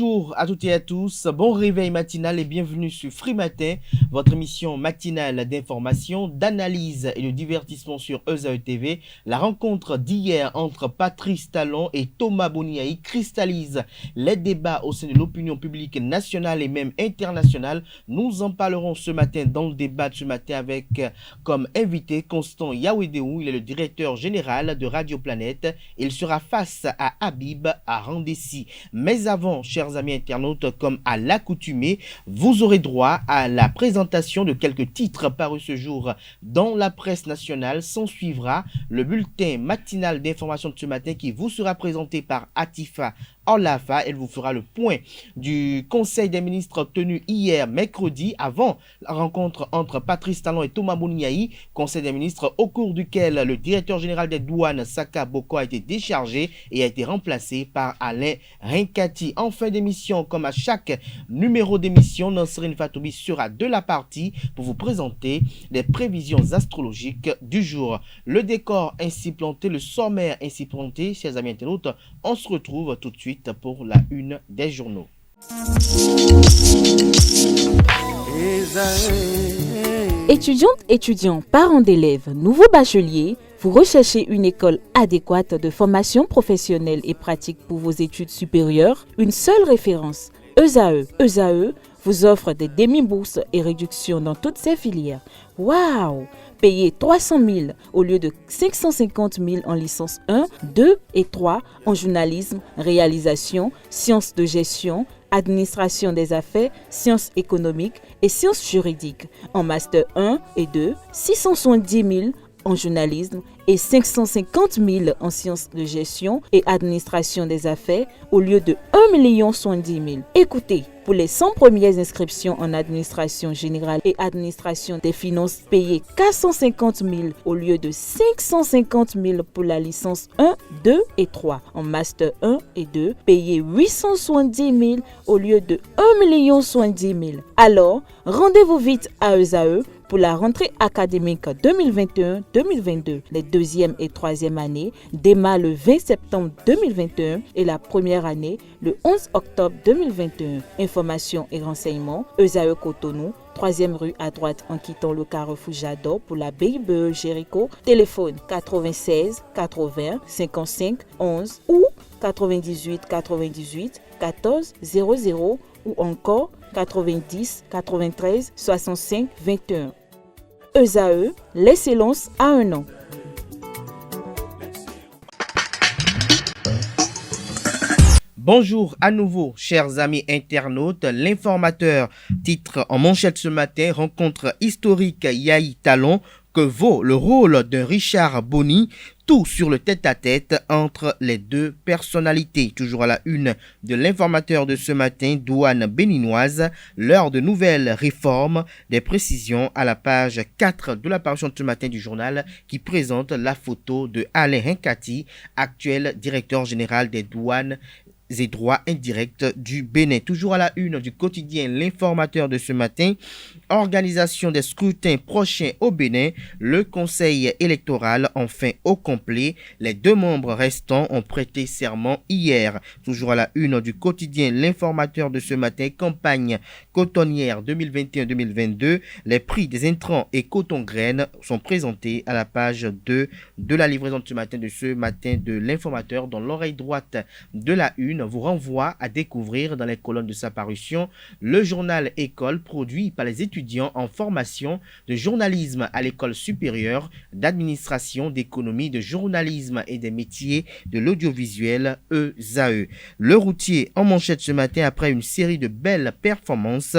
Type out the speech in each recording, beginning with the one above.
Bonjour à toutes et à tous, bon réveil matinal et bienvenue sur Free Matin, votre émission matinale d'information, d'analyse et de divertissement sur ESAE TV. La rencontre d'hier entre Patrice Talon et Thomas Boniaï cristallise les débats au sein de l'opinion publique nationale et même internationale. Nous en parlerons ce matin dans le débat de ce matin avec comme invité Constant Yawedéou. Il est le directeur général de Radio Planète. Il sera face à Habib Arandessi. Mais avant, chers amis internautes, comme à l'accoutumée, vous aurez droit à la présentation de quelques titres parus ce jour dans la presse nationale. S'en suivra le bulletin matinal d'information de ce matin qui vous sera présenté par Atifa Orlafa. Elle vous fera le point du Conseil des ministres tenu hier mercredi avant la rencontre entre Patrice Talon et Thomas Boniaï. Conseil des ministres au cours duquel le directeur général des douanes Saka Boko a été déchargé et a été remplacé par Alain Rinkati. En fin d'émission, comme à chaque numéro d'émission, Nansrine Fatoubi sera de la partie pour vous présenter les prévisions astrologiques du jour. Le décor ainsi planté, le sommaire ainsi planté, chers amis internautes, on se retrouve tout de suite pour la une des journaux. Étudiantes, étudiants, parents d'élèves, nouveaux bacheliers, vous recherchez une école adéquate de formation professionnelle et pratique pour vos études supérieures? Une seule référence, ESAE. ESAE vous offre des demi-bourses et réductions dans toutes ces filières. Waouh! Payez 300 000 au lieu de 550 000 en licence 1, 2 et 3 en journalisme, réalisation, sciences de gestion, administration des affaires, sciences économiques et sciences juridiques. En master 1 et 2, 670 000 en journalisme et 550 000 en sciences de gestion et administration des affaires au lieu de 1 070 000. Écoutez, pour les 100 premières inscriptions en administration générale et administration des finances, payez 450 000 au lieu de 550 000 pour la licence 1, 2 et 3. En master 1 et 2, payez 870 000 au lieu de 1 070 000. Alors, rendez-vous vite à ESAE pour la rentrée académique 2021-2022. Les deuxième et troisième années démarrent le 20 septembre 2021 et la première année le 11 octobre 2021. Informations et renseignements, ESAE Cotonou, 3e rue à droite en quittant le carrefour Jadot pour la BIBE Jéricho. Téléphone 96 80 55 11 ou 98 98 14 00 ou encore 90 93 65 21. ESAE, l'excellence à un an. Bonjour à nouveau, chers amis internautes. L'informateur titre en manchette ce matin: rencontre historique Yahi Talon, que vaut le rôle d'un Richard Boni, tout sur le tête-à-tête entre les deux personnalités. Toujours à la une de l'informateur de ce matin, douane béninoise, l'heure de nouvelles réformes, des précisions à la page 4 de la parution de ce matin du journal qui présente la photo de Alain Rinkati, actuel directeur général des douanes et droits indirects du Bénin. Toujours à la une du quotidien L'Informateur de ce matin, organisation des scrutins prochains au Bénin, le conseil électoral enfin au complet, les deux membres restants ont prêté serment hier. Toujours à la une du quotidien L'Informateur de ce matin, campagne cotonnière 2021-2022, les prix des intrants et coton-graines sont présentés à la page 2 de la livraison de ce matin de L'Informateur. Dans l'oreille droite de la une vous renvoie à découvrir dans les colonnes de sa parution le journal École produit par les étudiants en formation de journalisme à l'école supérieure d'administration, d'économie, de journalisme et des métiers de l'audiovisuel ESAE. Le routier en manchette ce matin après une série de belles performances.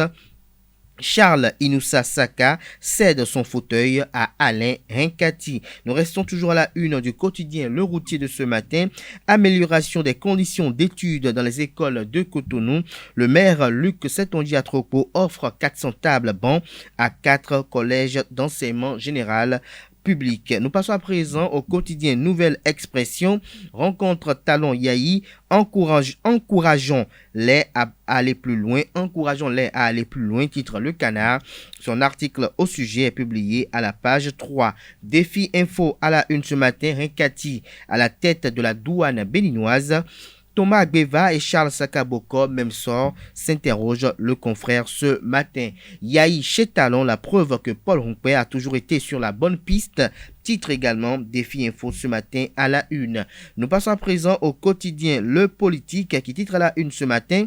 Charles Inoussa Saka cède son fauteuil à Alain Rinkati. Nous restons toujours à la une du quotidien Le Routier de ce matin. Amélioration des conditions d'études dans les écoles de Cotonou. Le maire Luc Setonji-Atropo offre 400 tables bancs à 4 collèges d'enseignement général public. Nous passons à présent au quotidien Nouvelle Expression. Rencontre Talon Yahi, encourageons-les à aller plus loin. Encourageons-les à aller plus loin, titre Le Canard. Son article au sujet est publié à la page 3. Défi Info à la une ce matin, Rinkati à la tête de la douane béninoise. Thomas Agbeva et Charles Sakaboko, même sort, s'interroge le confrère ce matin. Yayi chez Talon, la preuve que Paul Rompé a toujours été sur la bonne piste. Titre également Défi Info ce matin à la une. Nous passons à présent au quotidien Le Politique qui titre à la une ce matin.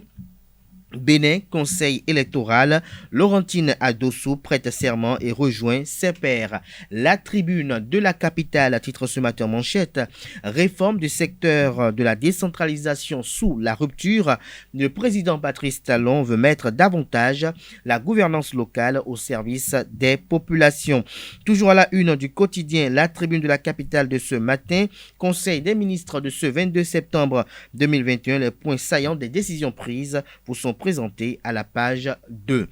Bénin, conseil électoral, Laurentine Adosso prête serment et rejoint ses pairs. La tribune de la capitale, à titre ce matin manchette, réforme du secteur de la décentralisation sous la rupture. Le président Patrice Talon veut mettre davantage la gouvernance locale au service des populations. Toujours à la une du quotidien, la tribune de la capitale de ce matin, conseil des ministres de ce 22 septembre 2021, les points saillants des décisions prises vous sont présenté à la page 2.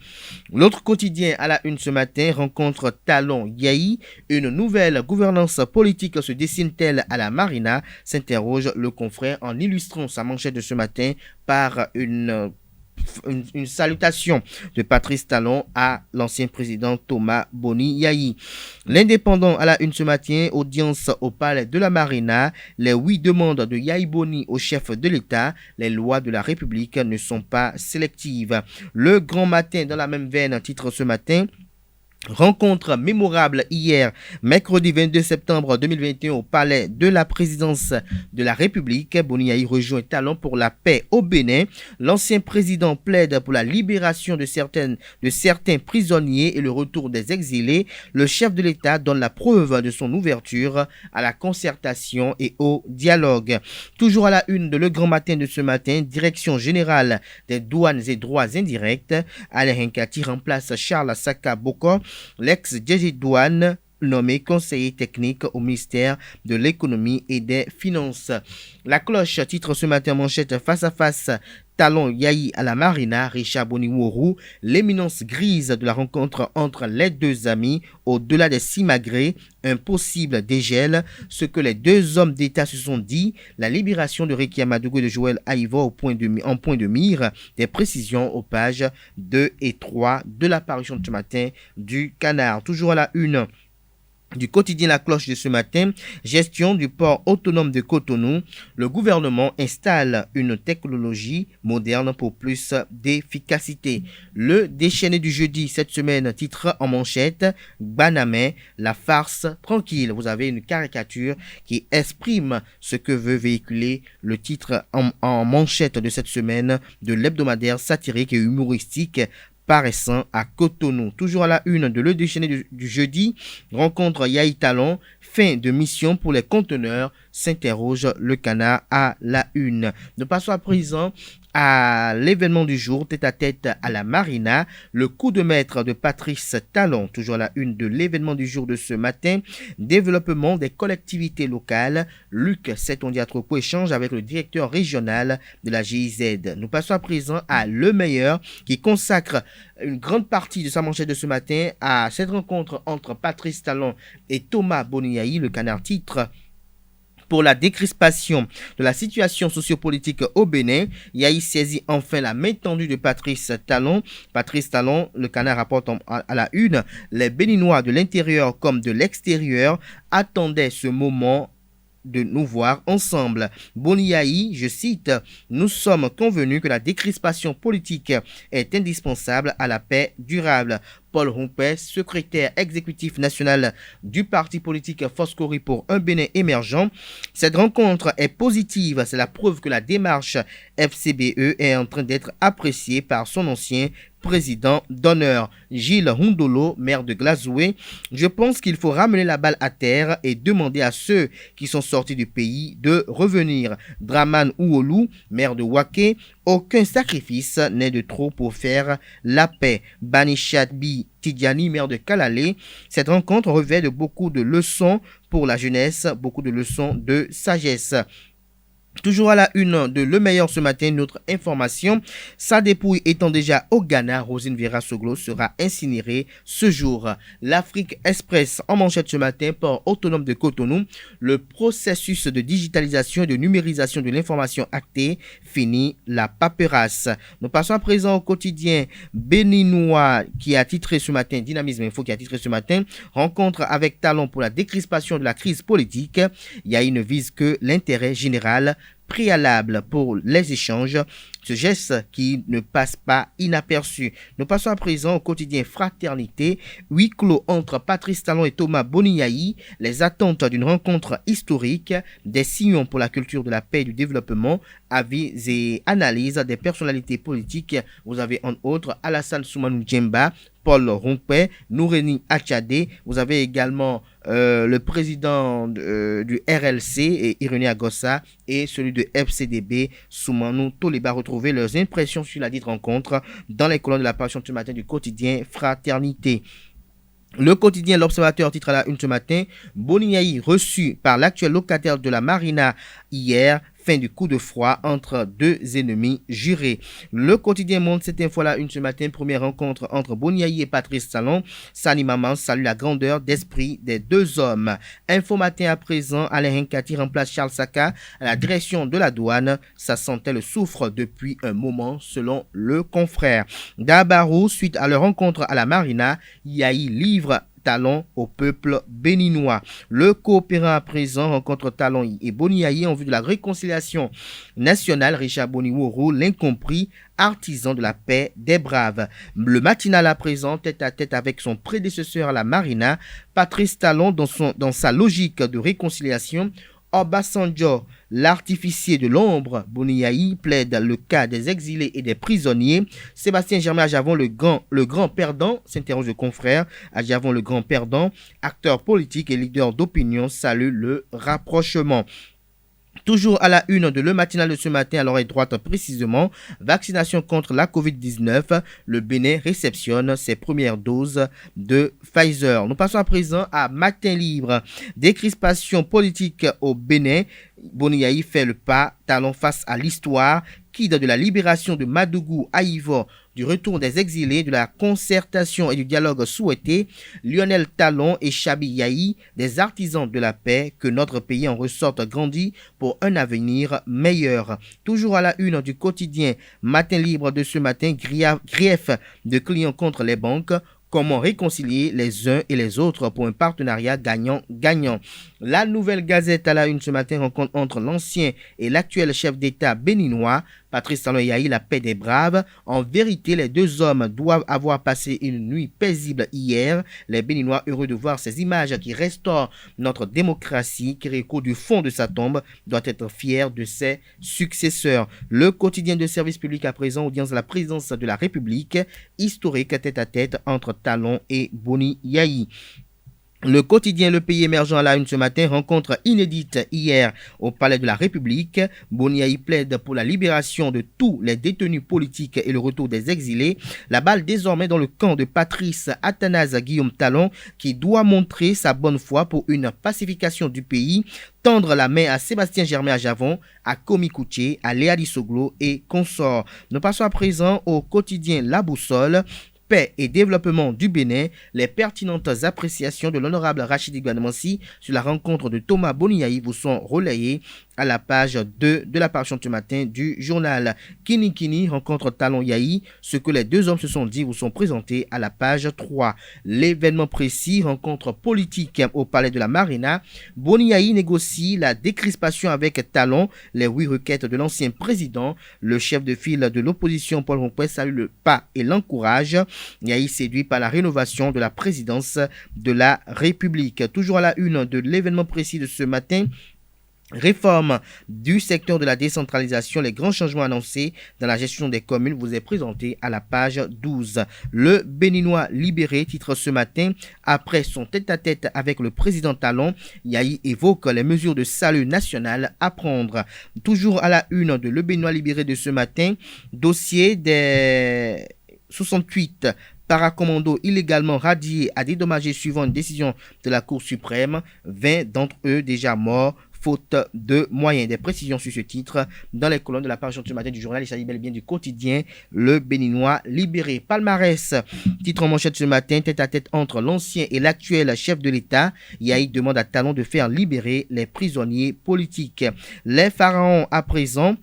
L'autre quotidien à la une ce matin rencontre Talon Yayi. Une nouvelle gouvernance politique se dessine-t-elle à la Marina? S'interroge le confrère en illustrant sa manchette de ce matin par une salutation de Patrice Talon à l'ancien président Thomas Boni Yayi. L'Indépendant à la une ce matin, audience au palais de la Marina, les 8 demandes de Yayi Boni au chef de l'État, les lois de la République ne sont pas sélectives. Le Grand Matin dans la même veine titre ce matin. Rencontre mémorable hier, mercredi 22 septembre 2021 au palais de la présidence de la République. Boni Yayi rejoint Talon pour la paix au Bénin. L'ancien président plaide pour la libération de certains prisonniers et le retour des exilés. Le chef de l'État donne la preuve de son ouverture à la concertation et au dialogue. Toujours à la une de Le Grand Matin de ce matin, direction générale des douanes et droits indirects. Alain Hinkati remplace Charles Sakaboko, l'ex-DG douane nommé conseiller technique au ministère de l'économie et des finances. La cloche titre ce matin manchette face à face. Talon Yayi à la Marina, Richard Boniwourou, l'éminence grise de la rencontre entre les deux amis au-delà des simagrées, un possible dégel, ce que les deux hommes d'État se sont dit, la libération de Rekia Madougou et de Joël Aïvo en point de mire, des précisions aux pages 2 et 3 de la parution de ce matin du Canard. Toujours à la une du quotidien La Cloche de ce matin, gestion du port autonome de Cotonou. Le gouvernement installe une technologie moderne pour plus d'efficacité. Le déchaîné du jeudi cette semaine titre en manchette Banamé, la farce tranquille. Vous avez une caricature qui exprime ce que veut véhiculer le titre en manchette de cette semaine de l'hebdomadaire satirique et humoristique paraissant à Cotonou. Toujours à la une de Le Déchaîné du jeudi, rencontre Yayi Talon, fin de mission pour les conteneurs, s'interroge le Canard à la une. Nous passons à présent à l'événement du jour, tête à tête à la Marina, le coup de maître de Patrice Talon, toujours à la une de l'événement du jour de ce matin, développement des collectivités locales. Luc Setondiatroko échange avec le directeur régional de la GIZ. Nous passons à présent à Le Meilleur qui consacre une grande partie de sa manchette de ce matin à cette rencontre entre Patrice Talon et Thomas Boni Yayi. Le Canard titre pour la décrispation de la situation sociopolitique au Bénin. Yayi saisit enfin la main tendue de Patrice Talon. Patrice Talon, le Canard rapporte à la une, les Béninois de l'intérieur comme de l'extérieur attendaient ce moment de nous voir ensemble. Boni Yayi, je cite, « Nous sommes convenus que la décrispation politique est indispensable à la paix durable. » Paul Rompé, secrétaire exécutif national du parti politique Foscori pour un Bénin émergent. Cette rencontre est positive, c'est la preuve que la démarche FCBE est en train d'être appréciée par son ancien président d'honneur. Gilles Hundolo, maire de Glazoué, je pense qu'il faut ramener la balle à terre et demander à ceux qui sont sortis du pays de revenir. Draman Ouolou, maire de Waké, aucun sacrifice n'est de trop pour faire la paix. Banichat Bi Tidjani, maire de Kalalé, cette rencontre revêt de beaucoup de leçons pour la jeunesse, beaucoup de leçons de sagesse. Toujours à la une de Le Meilleur ce matin, notre information, sa dépouille étant déjà au Ghana, Rosine Vera Soglo sera incinérée ce jour. L'Afrique Express en manchette ce matin, port autonome de Cotonou, le processus de digitalisation et de numérisation de l'information actée finit la paperasse. Nous passons à présent au quotidien béninois qui a titré ce matin, Dynamisme Info qui a titré ce matin, rencontre avec Talon pour la décrispation de la crise politique. Yayi ne vise que l'intérêt général. préalable pour les échanges. Ce geste qui ne passe pas inaperçu. Nous passons à présent au quotidien Fraternité. Huis clos entre Patrice Talon et Thomas Boniaï. Les attentes d'une rencontre historique. Des sillons pour la culture de la paix et du développement. Avis et analyses des personnalités politiques. Vous avez en autres Alassane Soumanou Djemba, Paul Rompé, Noureni Achadé. Vous avez également le président du RLC, et Irénée Agossa, et celui de FCDB, Soumanou Toliba. Retrouvez leurs impressions sur la dite rencontre dans les colonnes de la parution ce matin du quotidien Fraternité. Le quotidien L'Observateur titre à la une ce matin: Boniaï reçu par l'actuel locataire de la Marina hier. Fin du coup de froid entre deux ennemis jurés. Le quotidien montre cette info là une ce matin. Première rencontre entre Boniaï et Patrice Talon. Sani Maman salue la grandeur d'esprit des deux hommes. Info matin à présent, Alain Hinkati remplace Charles Saka à la direction de la douane. Sa santé le souffre depuis un moment selon le confrère. Dabarou, suite à leur rencontre à la Marina, Yahi livre Talon au peuple béninois. Le coopérant à présent rencontre Talon et Boniaï en vue de la réconciliation nationale. Richard Boniworo, l'incompris, artisan de la paix des braves. Le matinal à présent, tête à tête avec son prédécesseur à la Marina, Patrice Talon dans sa logique de réconciliation. Obasanjo, l'artificier de l'ombre, Boniaï plaide le cas des exilés et des prisonniers. Sébastien Germain Adjavon, le grand perdant, s'interroge le confrère. Adjavon, le grand perdant, acteur politique et leader d'opinion, salue le rapprochement. Toujours à la une de Le Matinal de ce matin, à l'oreille droite précisément, vaccination contre la Covid-19. Le Bénin réceptionne ses premières doses de Pfizer. Nous passons à présent à Matin Libre. Décrispation politique au Bénin. Boniaï fait le pas, Talon face à l'histoire. Guide de la libération de Madougou à Ivor, du retour des exilés, de la concertation et du dialogue souhaité. Lionel Talon et Chabi Yahi, des artisans de la paix, que notre pays en ressorte grandi pour un avenir meilleur. Toujours à la une du quotidien Matin Libre de ce matin, grief de clients contre les banques. Comment réconcilier les uns et les autres pour un partenariat gagnant-gagnant. La Nouvelle Gazette à la une ce matin rencontre entre l'ancien et l'actuel chef d'État béninois, Patrice Talon et Yahi, la paix des braves. En vérité, les deux hommes doivent avoir passé une nuit paisible hier. Les Béninois, heureux de voir ces images qui restaurent notre démocratie, qui réécho du fond de sa tombe, doivent être fiers de ses successeurs. Le quotidien de service public à présent, audience à la présidence de la République, historique tête à tête entre Talon et Boniaï. Le quotidien Le Pays émergent à la une ce matin, rencontre inédite hier au Palais de la République. Boniaï plaide pour la libération de tous les détenus politiques et le retour des exilés. La balle désormais dans le camp de Patrice Athanase Guillaume Talon, qui doit montrer sa bonne foi pour une pacification du pays. Tendre la main à Sébastien Germain Adjavon, à Komi Kouché, à Léa Dissoglo et consorts. Nous passons à présent au quotidien La Boussole. Paix et développement du Bénin, les pertinentes appréciations de l'honorable Rachidi Gouanmansi sur la rencontre de Thomas Boniaï vous sont relayées à la page 2 de la parution ce matin du journal. Kini rencontre Talon Yahi, ce que les deux hommes se sont dit vous sont présentés à la page 3. L'événement précis, rencontre politique au palais de la Marina. Boniaï négocie la décrispation avec Talon, les 8 requêtes de l'ancien président. Le chef de file de l'opposition Paul Rompé salue le pas et l'encourage. Yahi séduit par la rénovation de la présidence de la République. Toujours à la une de l'événement précis de ce matin, réforme du secteur de la décentralisation, les grands changements annoncés dans la gestion des communes vous est présenté à la page 12. Le Béninois libéré titre ce matin, après son tête-à-tête avec le président Talon, Yahi évoque les mesures de salut national à prendre. Toujours à la une de Le Béninois libéré de ce matin, dossier des 68 paracommandos illégalement radiés à dédommager suivant une décision de la Cour suprême, 20 d'entre eux déjà morts faute de moyens. Des précisions sur ce titre dans les colonnes de la page ce matin du journal. Il s'agit bel et bien du quotidien Le Béninois libéré. Palmarès, titre en manchette ce matin, tête à tête entre l'ancien et l'actuel chef de l'État. Yahi demande à Talon de faire libérer les prisonniers politiques. Les pharaons à présent,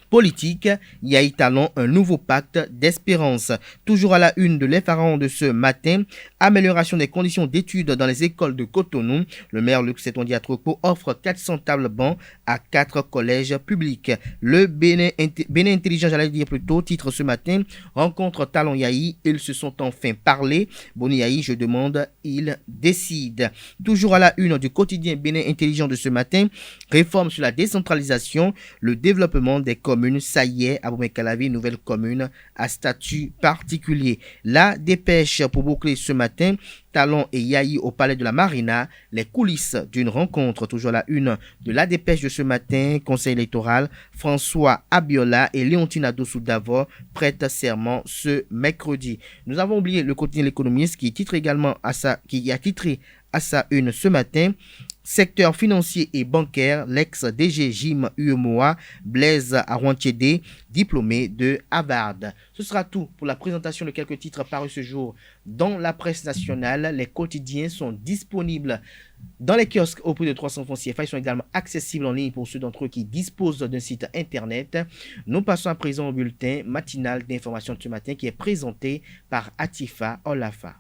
politique, Yahi Talon, un nouveau pacte d'espérance. Toujours à la une de l'effarant de ce matin, amélioration des conditions d'études dans les écoles de Cotonou. Le maire Luc Setondi Atroko offre 400 tables bancs à 4 collèges publics. Le Bénin intelligent, j'allais dire plutôt, titre ce matin, rencontre Talon Yahi, ils se sont enfin parlé. Boni Yahi, je demande, il décide. Toujours à la une du quotidien Bénin intelligent de ce matin, réforme sur la décentralisation, le développement des communes, ça y est, Abomey-Calavi, nouvelle commune à statut particulier. La dépêche pour boucler ce matin, Talon et Yahi au palais de la Marina, les coulisses d'une rencontre, toujours la une de la dépêche de ce matin, conseil électoral, François Abiola et Léontine Adossou Davor prêtent serment ce mercredi. Nous avons oublié le quotidien L'Économiste qui titre également qui a titré à sa une ce matin. Secteur financier et bancaire, l'ex-DG Jim Uemoa, Blaise Arouantiédé, diplômé de Harvard. Ce sera tout pour la présentation de quelques titres parus ce jour dans la presse nationale. Les quotidiens sont disponibles dans les kiosques au prix de 300 francs CFA. Ils sont également accessibles en ligne pour ceux d'entre eux qui disposent d'un site internet. Nous passons à présent au bulletin matinal d'information de ce matin qui est présenté par Atifa Olafa.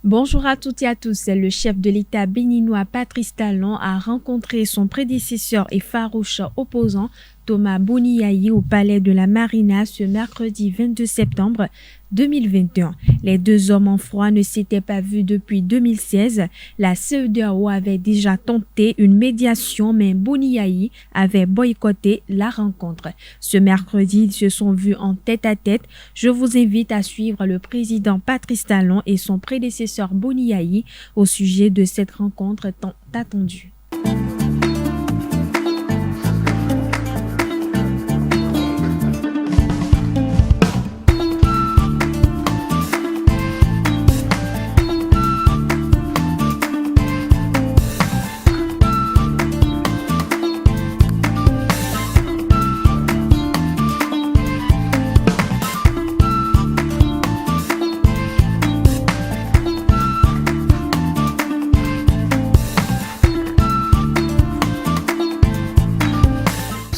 Bonjour à toutes et à tous. Le chef de l'État béninois Patrice Talon a rencontré son prédécesseur et farouche opposant Thomas Boni Yahi au palais de la Marina ce mercredi 22 septembre 2021. Les deux hommes en froid ne s'étaient pas vus depuis 2016. La CEDEAO avait déjà tenté une médiation, mais Boni Yahi avait boycotté la rencontre. Ce mercredi, ils se sont vus en tête-à-tête. Je vous invite à suivre le président Patrice Talon et son prédécesseur Boni Yahi au sujet de cette rencontre tant attendue.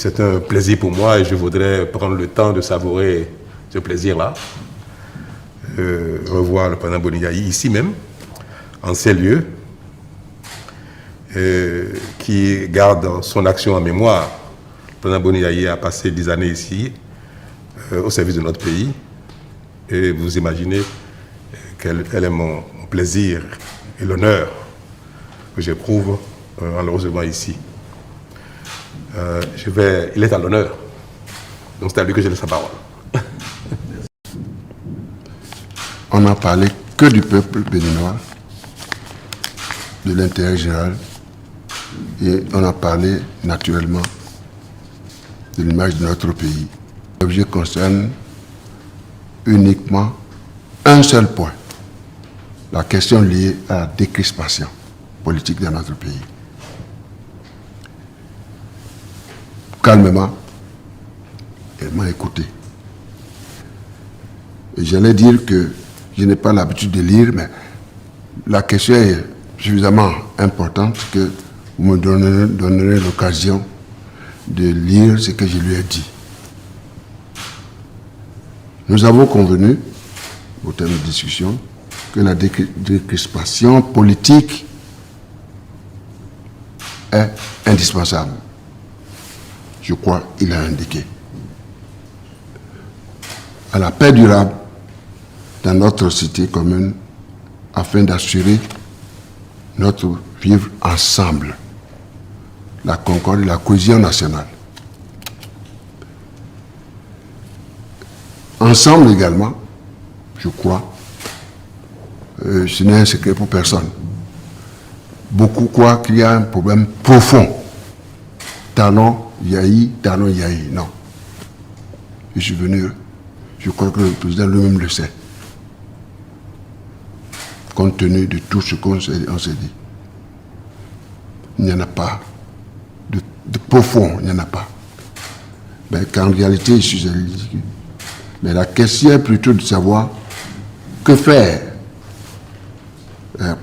C'est un plaisir pour moi et je voudrais prendre le temps de savourer ce plaisir-là. Revoir le président Boni Yahi ici même, en ces lieux, qui garde son action en mémoire. Le président Boni Yahi a passé 10 années ici, au service de notre pays. Et vous imaginez quel est mon plaisir et l'honneur que j'éprouve en le recevant ici. Il est à l'honneur, donc c'est à lui que je laisse la parole. On n'a parlé que du peuple béninois, de l'intérêt général, et on a parlé naturellement de l'image de notre pays. L'objet concerne uniquement un seul point, la question liée à la décrispation politique dans notre pays. Calmement, elle m'a écouté. Et j'allais dire que je n'ai pas l'habitude de lire, mais la question est suffisamment importante que vous me donnerez l'occasion de lire ce que je lui ai dit. Nous avons convenu, au terme de discussion, que la décrispation politique est indispensable. Je crois qu'il a indiqué. À la paix durable dans notre cité commune afin d'assurer notre vivre ensemble, la concorde et la cohésion nationale. Ensemble également, je crois, ce n'est un secret pour personne. Beaucoup croient qu'il y a un problème profond. Talon Yahi, non. Je suis venu, je crois que le président lui-même le sait, compte tenu de tout ce qu'on s'est dit. Il n'y en a pas de profond, il n'y en a pas. Mais qu'en réalité, je suis ridicule. Mais la question est plutôt de savoir que faire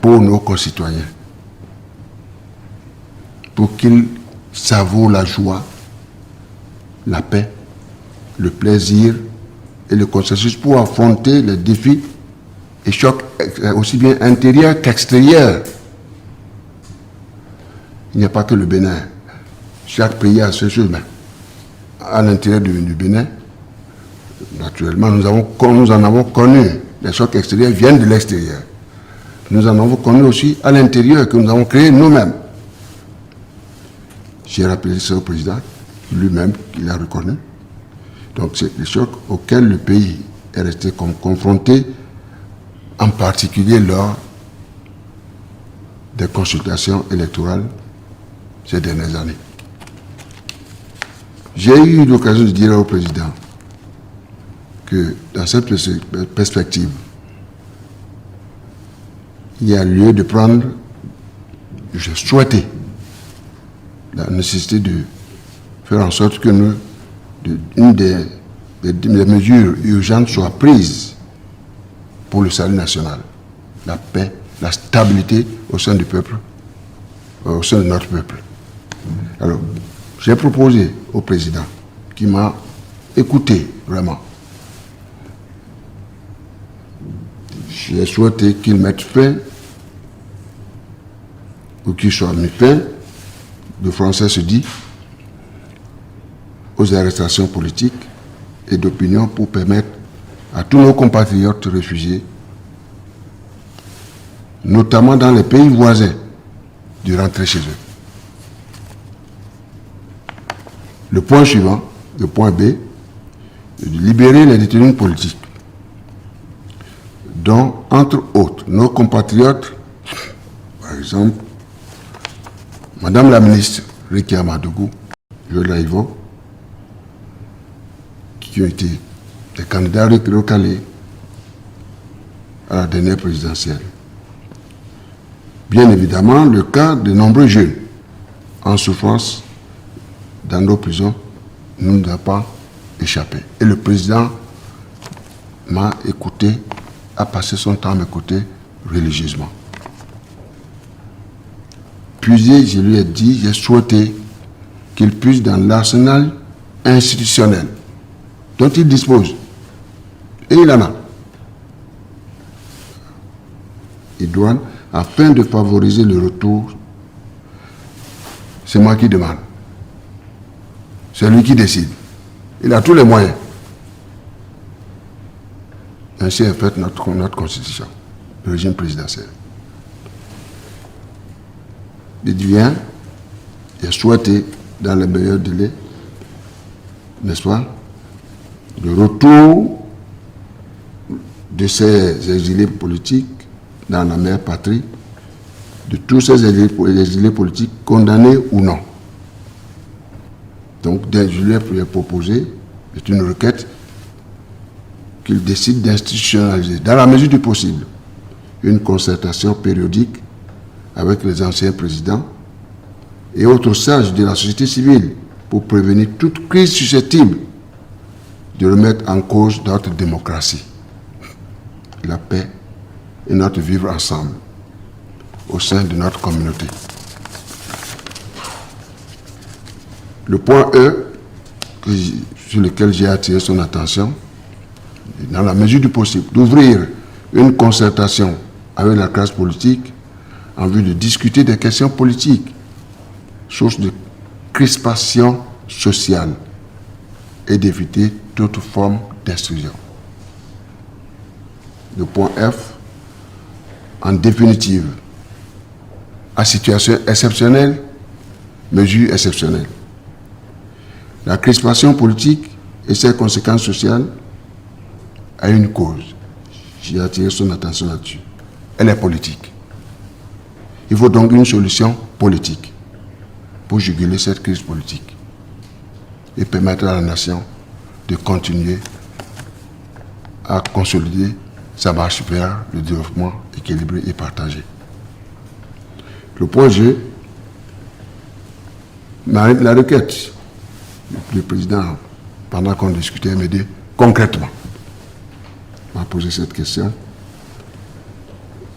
pour nos concitoyens, pour qu'ils savourent la joie la paix, le plaisir et le consensus pour affronter les défis et chocs aussi bien intérieurs qu'extérieurs. Il n'y a pas que le Bénin. Chaque pays a ses choses, mais à l'intérieur du Bénin, naturellement, nous en avons connu. Les chocs extérieurs viennent de l'extérieur. Nous en avons connu aussi à l'intérieur, que nous avons créé nous-mêmes. J'ai rappelé ça au président, lui-même, il a reconnu. Donc, c'est des chocs auxquels le pays est resté confronté, en particulier lors des consultations électorales ces dernières années. J'ai eu l'occasion de dire au président que dans cette perspective, il y a lieu de prendre, je souhaitais, la nécessité de faire en sorte que une des mesures urgentes soit prise pour le salut national, la paix, la stabilité au sein du peuple, au sein de notre peuple. Alors, j'ai proposé au président, qui m'a écouté vraiment. J'ai souhaité qu'il mette fin, ou qu'il soit mis fin, le français se dit, aux arrestations politiques et d'opinion pour permettre à tous nos compatriotes réfugiés, notamment dans les pays voisins, de rentrer chez eux. Le point suivant, le point B, de libérer les détenus politiques, dont, entre autres, nos compatriotes, par exemple, Madame la ministre Rekia Madougou, Joël Laïvo, qui ont été des candidats recalés à la dernière présidentielle. Bien évidemment, le cas de nombreux jeunes en souffrance dans nos prisons ne nous a pas échappé. Et le président m'a écouté, a passé son temps à m'écouter religieusement. Puis je lui ai dit, j'ai souhaité qu'il puisse dans l'arsenal institutionnel dont il dispose, et il en a, et douane, afin de favoriser le retour, c'est moi qui demande. C'est lui qui décide. Il a tous les moyens. Ainsi est faite notre constitution, le régime présidentiel. Il vient, il a souhaité, dans les meilleurs délais, n'est-ce pas, le retour de ces exilés politiques dans la mère patrie, de tous ces exilés politiques condamnés ou non. Donc, je lui ai proposé, c'est une requête, qu'il décide d'institutionnaliser, dans la mesure du possible, une concertation périodique avec les anciens présidents et autres sages de la société civile pour prévenir toute crise susceptible de remettre en cause notre démocratie, la paix et notre vivre ensemble au sein de notre communauté. Le point E, sur lequel j'ai attiré son attention, dans la mesure du possible, d'ouvrir une concertation avec la classe politique en vue de discuter des questions politiques, source de crispation sociale, et d'éviter toute forme d'exclusion. Le point F, en définitive, à situation exceptionnelle, mesure exceptionnelle. La crispation politique et ses conséquences sociales a une cause. J'ai attiré son attention là-dessus. Elle est politique. Il faut donc une solution politique pour juguler cette crise politique et permettre à la nation de continuer à consolider sa marche vers le développement équilibré et partagé. Le point G, la requête. Le président, pendant qu'on discutait, me dit concrètement, m'a posé cette question.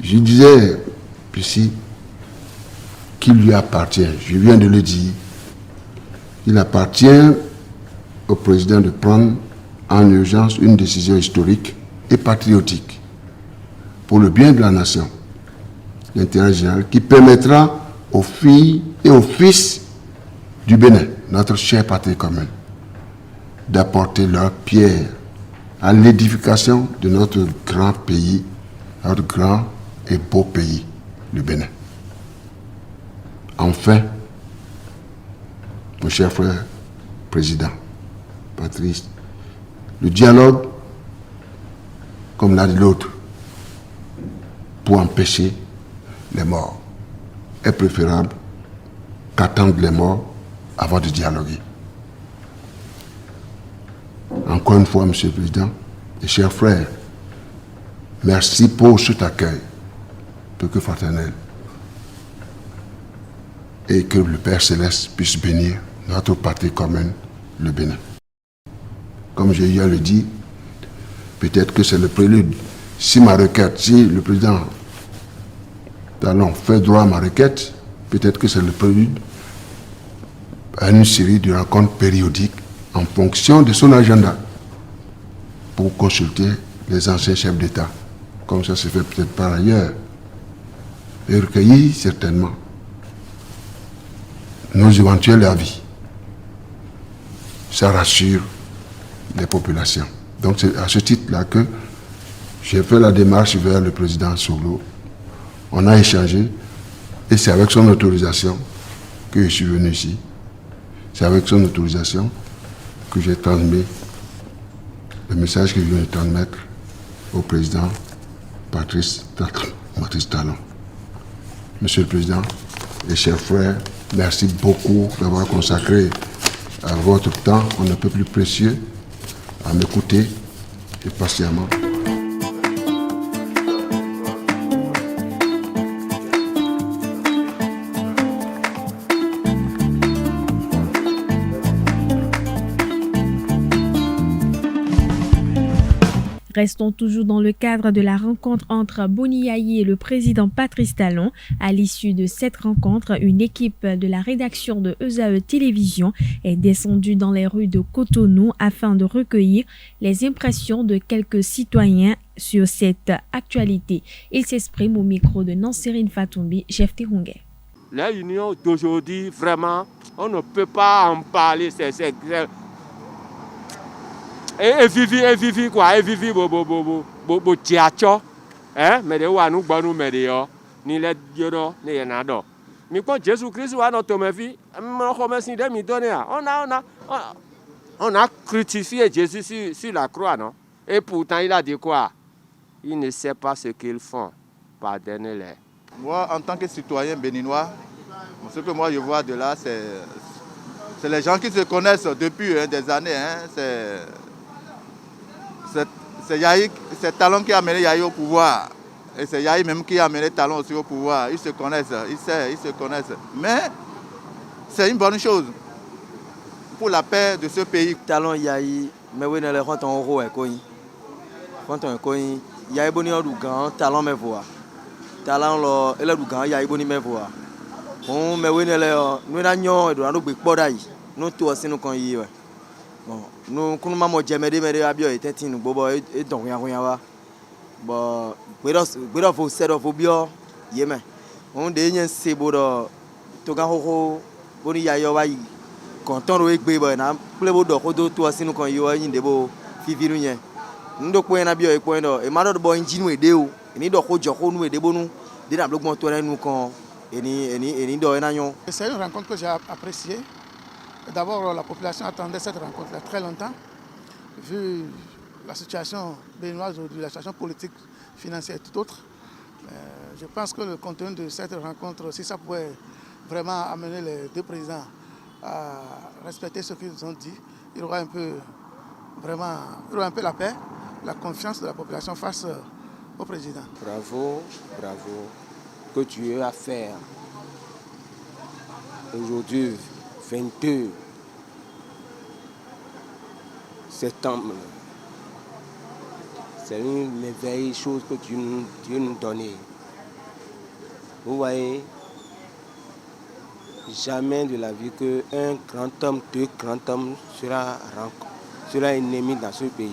Je disais ici qu'il lui appartient, je viens de le dire, il appartient au président de prendre en urgence une décision historique et patriotique pour le bien de la nation, l'intérêt général, qui permettra aux filles et aux fils du Bénin, notre chère patrie commune, d'apporter leur pierre à l'édification de notre grand pays, notre grand et beau pays, le Bénin. Enfin, mon cher frère président, Patrice, le dialogue, comme l'a dit l'autre, pour empêcher les morts, est préférable qu'attendre les morts avant de dialoguer. Encore une fois, Monsieur le Président, et chers frères, merci pour cet accueil, peu que fraternel, et que le Père Céleste puisse bénir notre patrie commune, le Bénin. Comme j'ai eu à le dire, peut-être que c'est le prélude. Si ma requête, si le président Talon fait droit à ma requête, peut-être que c'est le prélude à une série de rencontres périodiques en fonction de son agenda pour consulter les anciens chefs d'État, comme ça se fait peut-être par ailleurs, et recueillir certainement nos éventuels avis. Ça rassure les populations. Donc c'est à ce titre-là que j'ai fait la démarche vers le président Soglo. On a échangé et c'est avec son autorisation que je suis venu ici. C'est avec son autorisation que j'ai transmis le message que je viens de transmettre au président Patrice Talon. Monsieur le Président et chers frères, merci beaucoup d'avoir consacré à votre temps, on ne peut plus précieux, à m'écouter et patiemment. Restons toujours dans le cadre de la rencontre entre Boni Yayi et le président Patrice Talon. À l'issue de cette rencontre, une équipe de la rédaction de ESAE Télévision est descendue dans les rues de Cotonou afin de recueillir les impressions de quelques citoyens sur cette actualité. Il s'exprime au micro de Nansérine Fatoumbi, chef Terungay. La union d'aujourd'hui, vraiment, on ne peut pas en parler. Et vivi quoi, et vivi bo tiacho, hein, mais de wa nous banu mais de yo, ni le yodo, ni yanado. Mais quand Jésus-Christ wa notre vie, on a crucifié Jésus sur la croix, non? Et pourtant il a dit quoi? Il ne sait pas ce qu'ils font. Pardonnez-les. Moi, en tant que citoyen béninois, ce que moi je vois de là, c'est les gens qui se connaissent depuis des années. Hein, c'est Yayi, c'est Talon qui a amené Yayi au pouvoir. Et c'est Yayi même qui a amené Talon aussi au pouvoir. Ils se connaissent, ils se connaissent. Mais c'est une bonne chose pour la paix de ce pays. Talon Yayi, mais oui, ne le rentre en euro et quoi. Quand on coin, Yayi boni au Dougan, Talon me voit. Talon le, et le Dougan, Yayi boni me voit. On mais oui, ne le, nous n'avons pas de big body. Nous tous aussi nous connaissons. Bon, nous quand maman jamais de abio était tin bobo et donc rien wa bon we do set of bio yeme on de yen se bodo to ga ho boni ya yo wa content ro egbe bo na ple bodo ko do to asinu kan yo yin de bo fifiru yen ndo ko na bio e ko ndo e ma do bo engine de o ni do ko jo ko nu e de bonu de na bloc moto nu kan eni do na yon. C'est une rencontre que j'ai appréciée. D'abord, la population attendait cette rencontre très longtemps, vu la situation béninoise aujourd'hui, la situation politique, financière et tout autre. Je pense que le contenu de cette rencontre, si ça pouvait vraiment amener les deux présidents à respecter ce qu'ils ont dit, il y aura un peu la paix, la confiance de la population face au président. Bravo que tu as à faire aujourd'hui. 22 septembre. C'est une merveilleuse chose que Dieu nous donne. Vous voyez, jamais de la vie qu'un grand homme, deux grands hommes sera ennemi dans ce pays.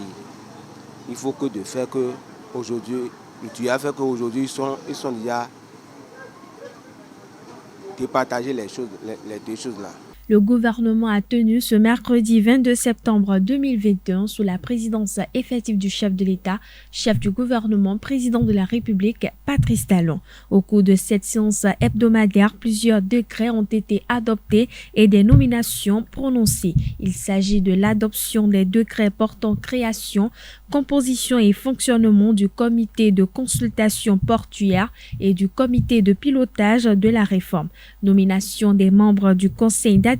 Il faut que de faire que aujourd'hui, Dieu a fait qu'aujourd'hui ils sont déjà départager les deux choses là. Le gouvernement a tenu ce mercredi 22 septembre 2021 sous la présidence effective du chef de l'État, chef du gouvernement, président de la République, Patrice Talon. Au cours de cette séance hebdomadaire, plusieurs décrets ont été adoptés et des nominations prononcées. Il s'agit de l'adoption des décrets portant création, composition et fonctionnement du comité de consultation portuaire et du comité de pilotage de la réforme. Nomination des membres du conseil d'administration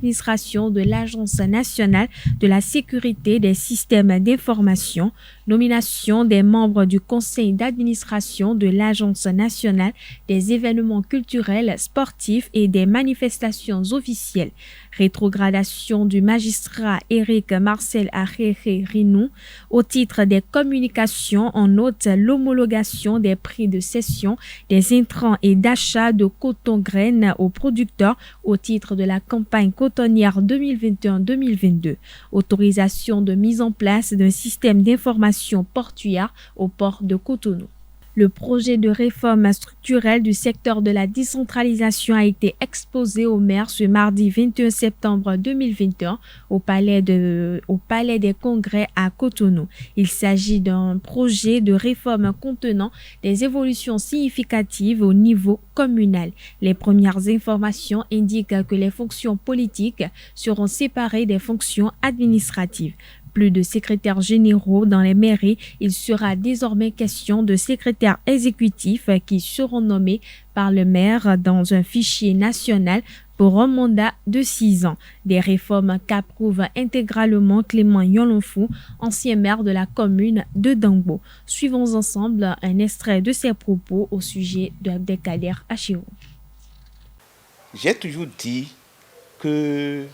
de l'Agence nationale de la sécurité des systèmes d'information, nomination des membres du conseil d'administration de l'Agence nationale des événements culturels, sportifs et des manifestations officielles, rétrogradation du magistrat Éric Marcel Aréré Rinou au titre des communications. En note l'homologation des prix de cession des intrants et d'achat de coton-graines aux producteurs au titre de la campagne cotonnière 2021-2022. Autorisation de mise en place d'un système d'information portuaire au port de Cotonou. Le projet de réforme structurelle du secteur de la décentralisation a été exposé au maire ce mardi 21 septembre 2021 au Palais des Congrès à Cotonou. Il s'agit d'un projet de réforme contenant des évolutions significatives au niveau communal. Les premières informations indiquent que les fonctions politiques seront séparées des fonctions administratives. Plus de secrétaires généraux dans les mairies, il sera désormais question de secrétaires exécutifs qui seront nommés par le maire dans un fichier national pour un mandat de 6 ans. Des réformes qu'approuve intégralement Clément Yolonfou, ancien maire de la commune de Dangbo. Suivons ensemble un extrait de ses propos au sujet d'Abdelkader Achirou. J'ai toujours dit qu'il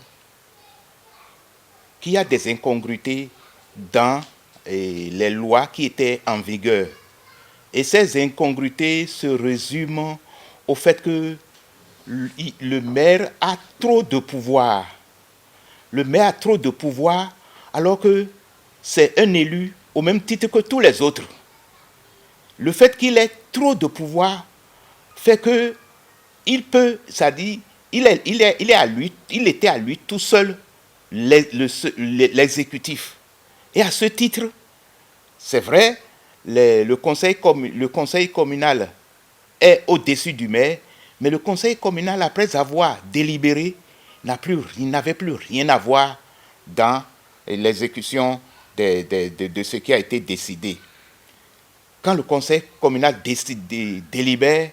y a des incongruités dans les lois qui étaient en vigueur. Et ces incongruités se résument au fait que le maire a trop de pouvoir. Le maire a trop de pouvoir alors que c'est un élu au même titre que tous les autres. Le fait qu'il ait trop de pouvoir fait que il peut, c'est-à-dire, il était à lui tout seul l'exécutif. Et à ce titre, c'est vrai, le conseil communal est au-dessus du maire, mais le conseil communal, après avoir délibéré, n'avait plus rien à voir dans l'exécution de ce qui a été décidé. Quand le conseil communal délibère,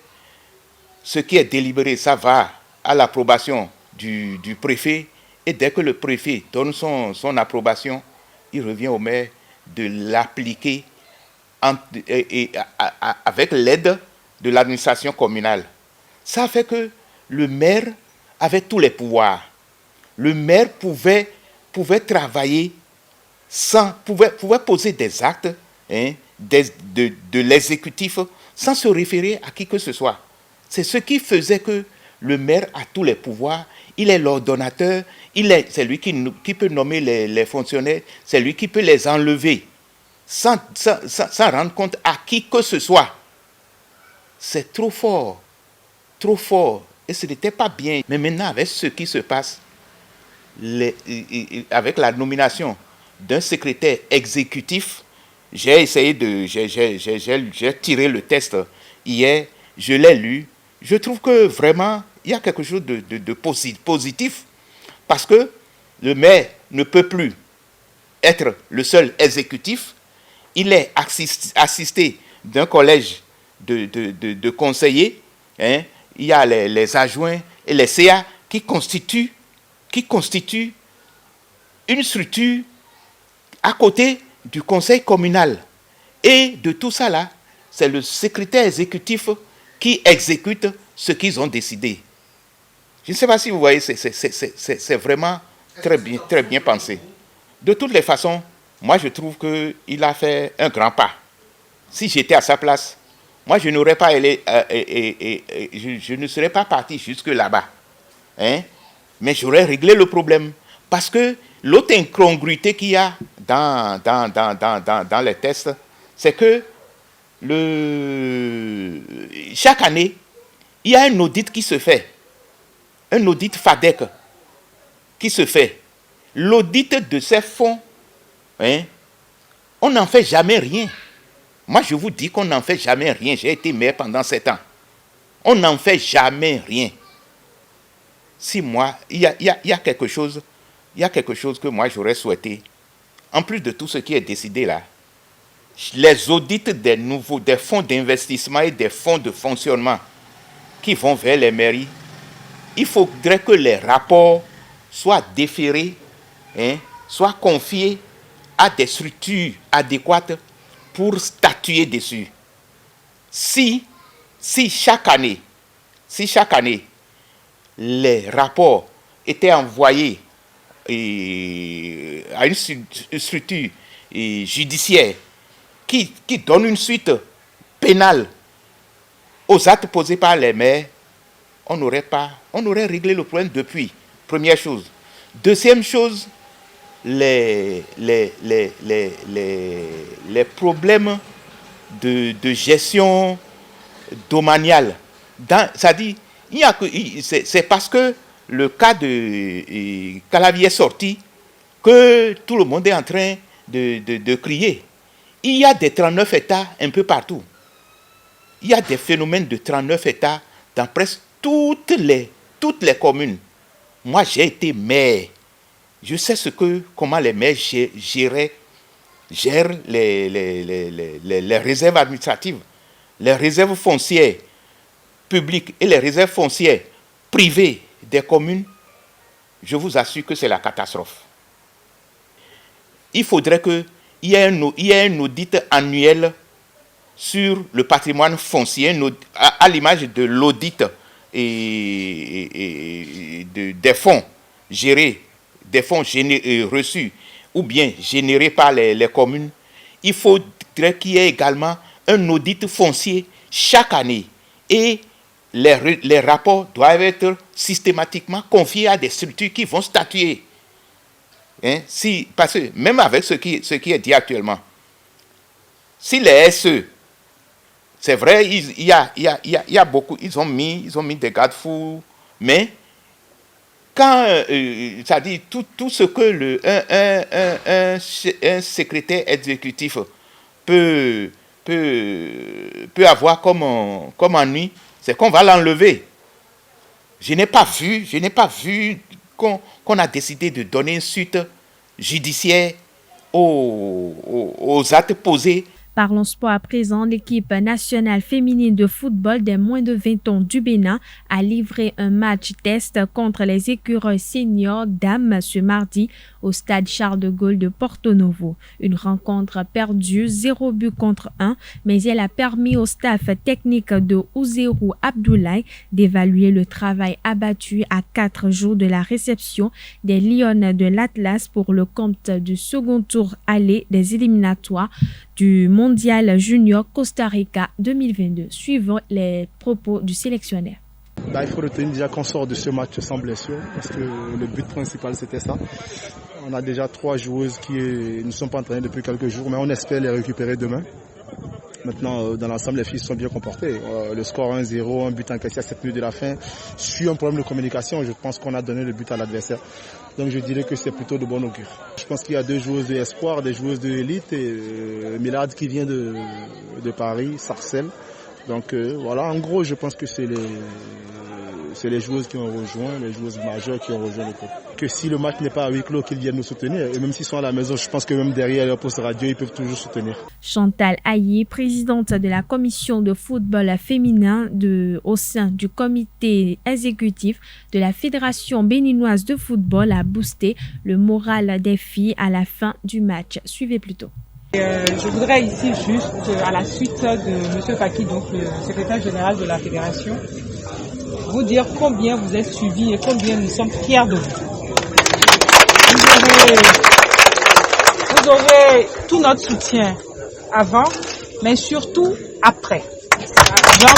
ce qui est délibéré, ça va à l'approbation du préfet, et dès que le préfet donne son approbation, il revient au maire de l'appliquer avec l'aide de l'administration communale. Ça fait que le maire avait tous les pouvoirs. Le maire pouvait travailler pouvait poser des actes de l'exécutif sans se référer à qui que ce soit. C'est ce qui faisait que le maire a tous les pouvoirs. Il est l'ordonnateur, c'est lui qui peut nommer les fonctionnaires, c'est lui qui peut les enlever sans rendre compte à qui que ce soit. C'est trop fort, et ce n'était pas bien. Mais maintenant, avec ce qui se passe, avec la nomination d'un secrétaire exécutif, j'ai tiré le test hier, je l'ai lu, je trouve que vraiment, il y a quelque chose de positif, parce que le maire ne peut plus être le seul exécutif, il est assisté d'un collège de conseillers, il y a les adjoints et les CA qui constituent une structure à côté du conseil communal. Et de tout ça là, c'est le secrétaire exécutif qui exécute ce qu'ils ont décidé. Je ne sais pas si vous voyez, c'est vraiment très bien pensé. De toutes les façons, moi je trouve qu'il a fait un grand pas. Si j'étais à sa place, moi je n'aurais pas je ne serais pas parti jusque là-bas. mais j'aurais réglé le problème. Parce que l'autre incongruité qu'il y a dans les tests, c'est que chaque année, il y a un audit qui se fait. Un audit FADEC qui se fait. L'audit de ces fonds, hein, on n'en fait jamais rien. Moi, je vous dis qu'on n'en fait jamais rien. J'ai été maire pendant 7 ans. On n'en fait jamais rien. Si moi, il y a quelque chose que moi j'aurais souhaité, en plus de tout ce qui est décidé là, les audits des fonds d'investissement et des fonds de fonctionnement qui vont vers les mairies, il faudrait que les rapports soient déférés, hein, soient confiés à des structures adéquates pour statuer dessus. Si chaque année, les rapports étaient envoyés à une structure judiciaire qui donne une suite pénale aux actes posés par les maires, on aurait réglé le problème depuis. Première chose. Deuxième chose, les problèmes de gestion domaniale. C'est-à-dire, c'est parce que le cas de Calavier est sorti que tout le monde est en train de crier. Il y a des 39 États un peu partout. Il y a des phénomènes de 39 États dans presque toutes les communes. Moi, j'ai été maire. Je sais comment les maires gèrent les réserves administratives, les réserves foncières publiques et les réserves foncières privées des communes. Je vous assure que c'est la catastrophe. Il faudrait qu'il y ait un audit annuel sur le patrimoine foncier, à l'image de l'audit des fonds gérés, des fonds reçus ou bien générés par les communes. Il faudrait qu'il y ait également un audit foncier chaque année et les rapports doivent être systématiquement confiés à des structures qui vont statuer. Hein? Parce que même avec ce qui est dit actuellement, si les SE, c'est vrai, il y a beaucoup, ils ont mis des garde-fous, mais quand, c'est-à-dire tout ce que un secrétaire exécutif peut avoir comme ennui, c'est qu'on va l'enlever. Je n'ai pas vu qu'on a décidé de donner une suite judiciaire aux actes posés. Parlons sport à présent. L'équipe nationale féminine de football des moins de 20 ans du Bénin a livré un match test contre les écureuils seniors dames ce mardi au stade Charles de Gaulle de Porto Novo. Une rencontre perdue, 0 but contre 1, mais elle a permis au staff technique de Ouzérou Abdoulaye d'évaluer le travail abattu à 4 jours de la réception des Lionnes de l'Atlas pour le compte du second tour aller des éliminatoires du Mondial Junior Costa Rica 2022. Suivant les propos du sélectionneur. Il faut retenir déjà qu'on sort de ce match sans blessure parce que le but principal c'était ça. On a déjà 3 joueuses qui ne sont pas entraînées depuis quelques jours, mais on espère les récupérer demain. Maintenant, dans l'ensemble, les filles sont bien comportées. Le score 1-0, un but encaissé à 7 minutes de la fin, suit un problème de communication. Je pense qu'on a donné le but à l'adversaire. Donc je dirais que c'est plutôt de bon augure. Je pense qu'il y a 2 joueuses de espoir, des joueuses de élite, et Milad qui vient de Paris, Sarcelles. Donc voilà, en gros, je pense que c'est les joueuses qui ont rejoint, les joueuses majeures qui ont rejoint le groupe. Que si le match n'est pas à huis clos, qu'ils viennent nous soutenir. Et même s'ils sont à la maison, je pense que même derrière leur poste radio, ils peuvent toujours soutenir. Chantal Aillé, présidente de la commission de football féminin au sein du comité exécutif de la Fédération béninoise de football, a boosté le moral des filles à la fin du match. Suivez plutôt. Je voudrais ici juste, à la suite de M. Faki, donc le secrétaire général de la Fédération, vous dire combien vous êtes suivis et combien nous sommes fiers de vous. Vous aurez tout notre soutien avant, mais surtout après. J'en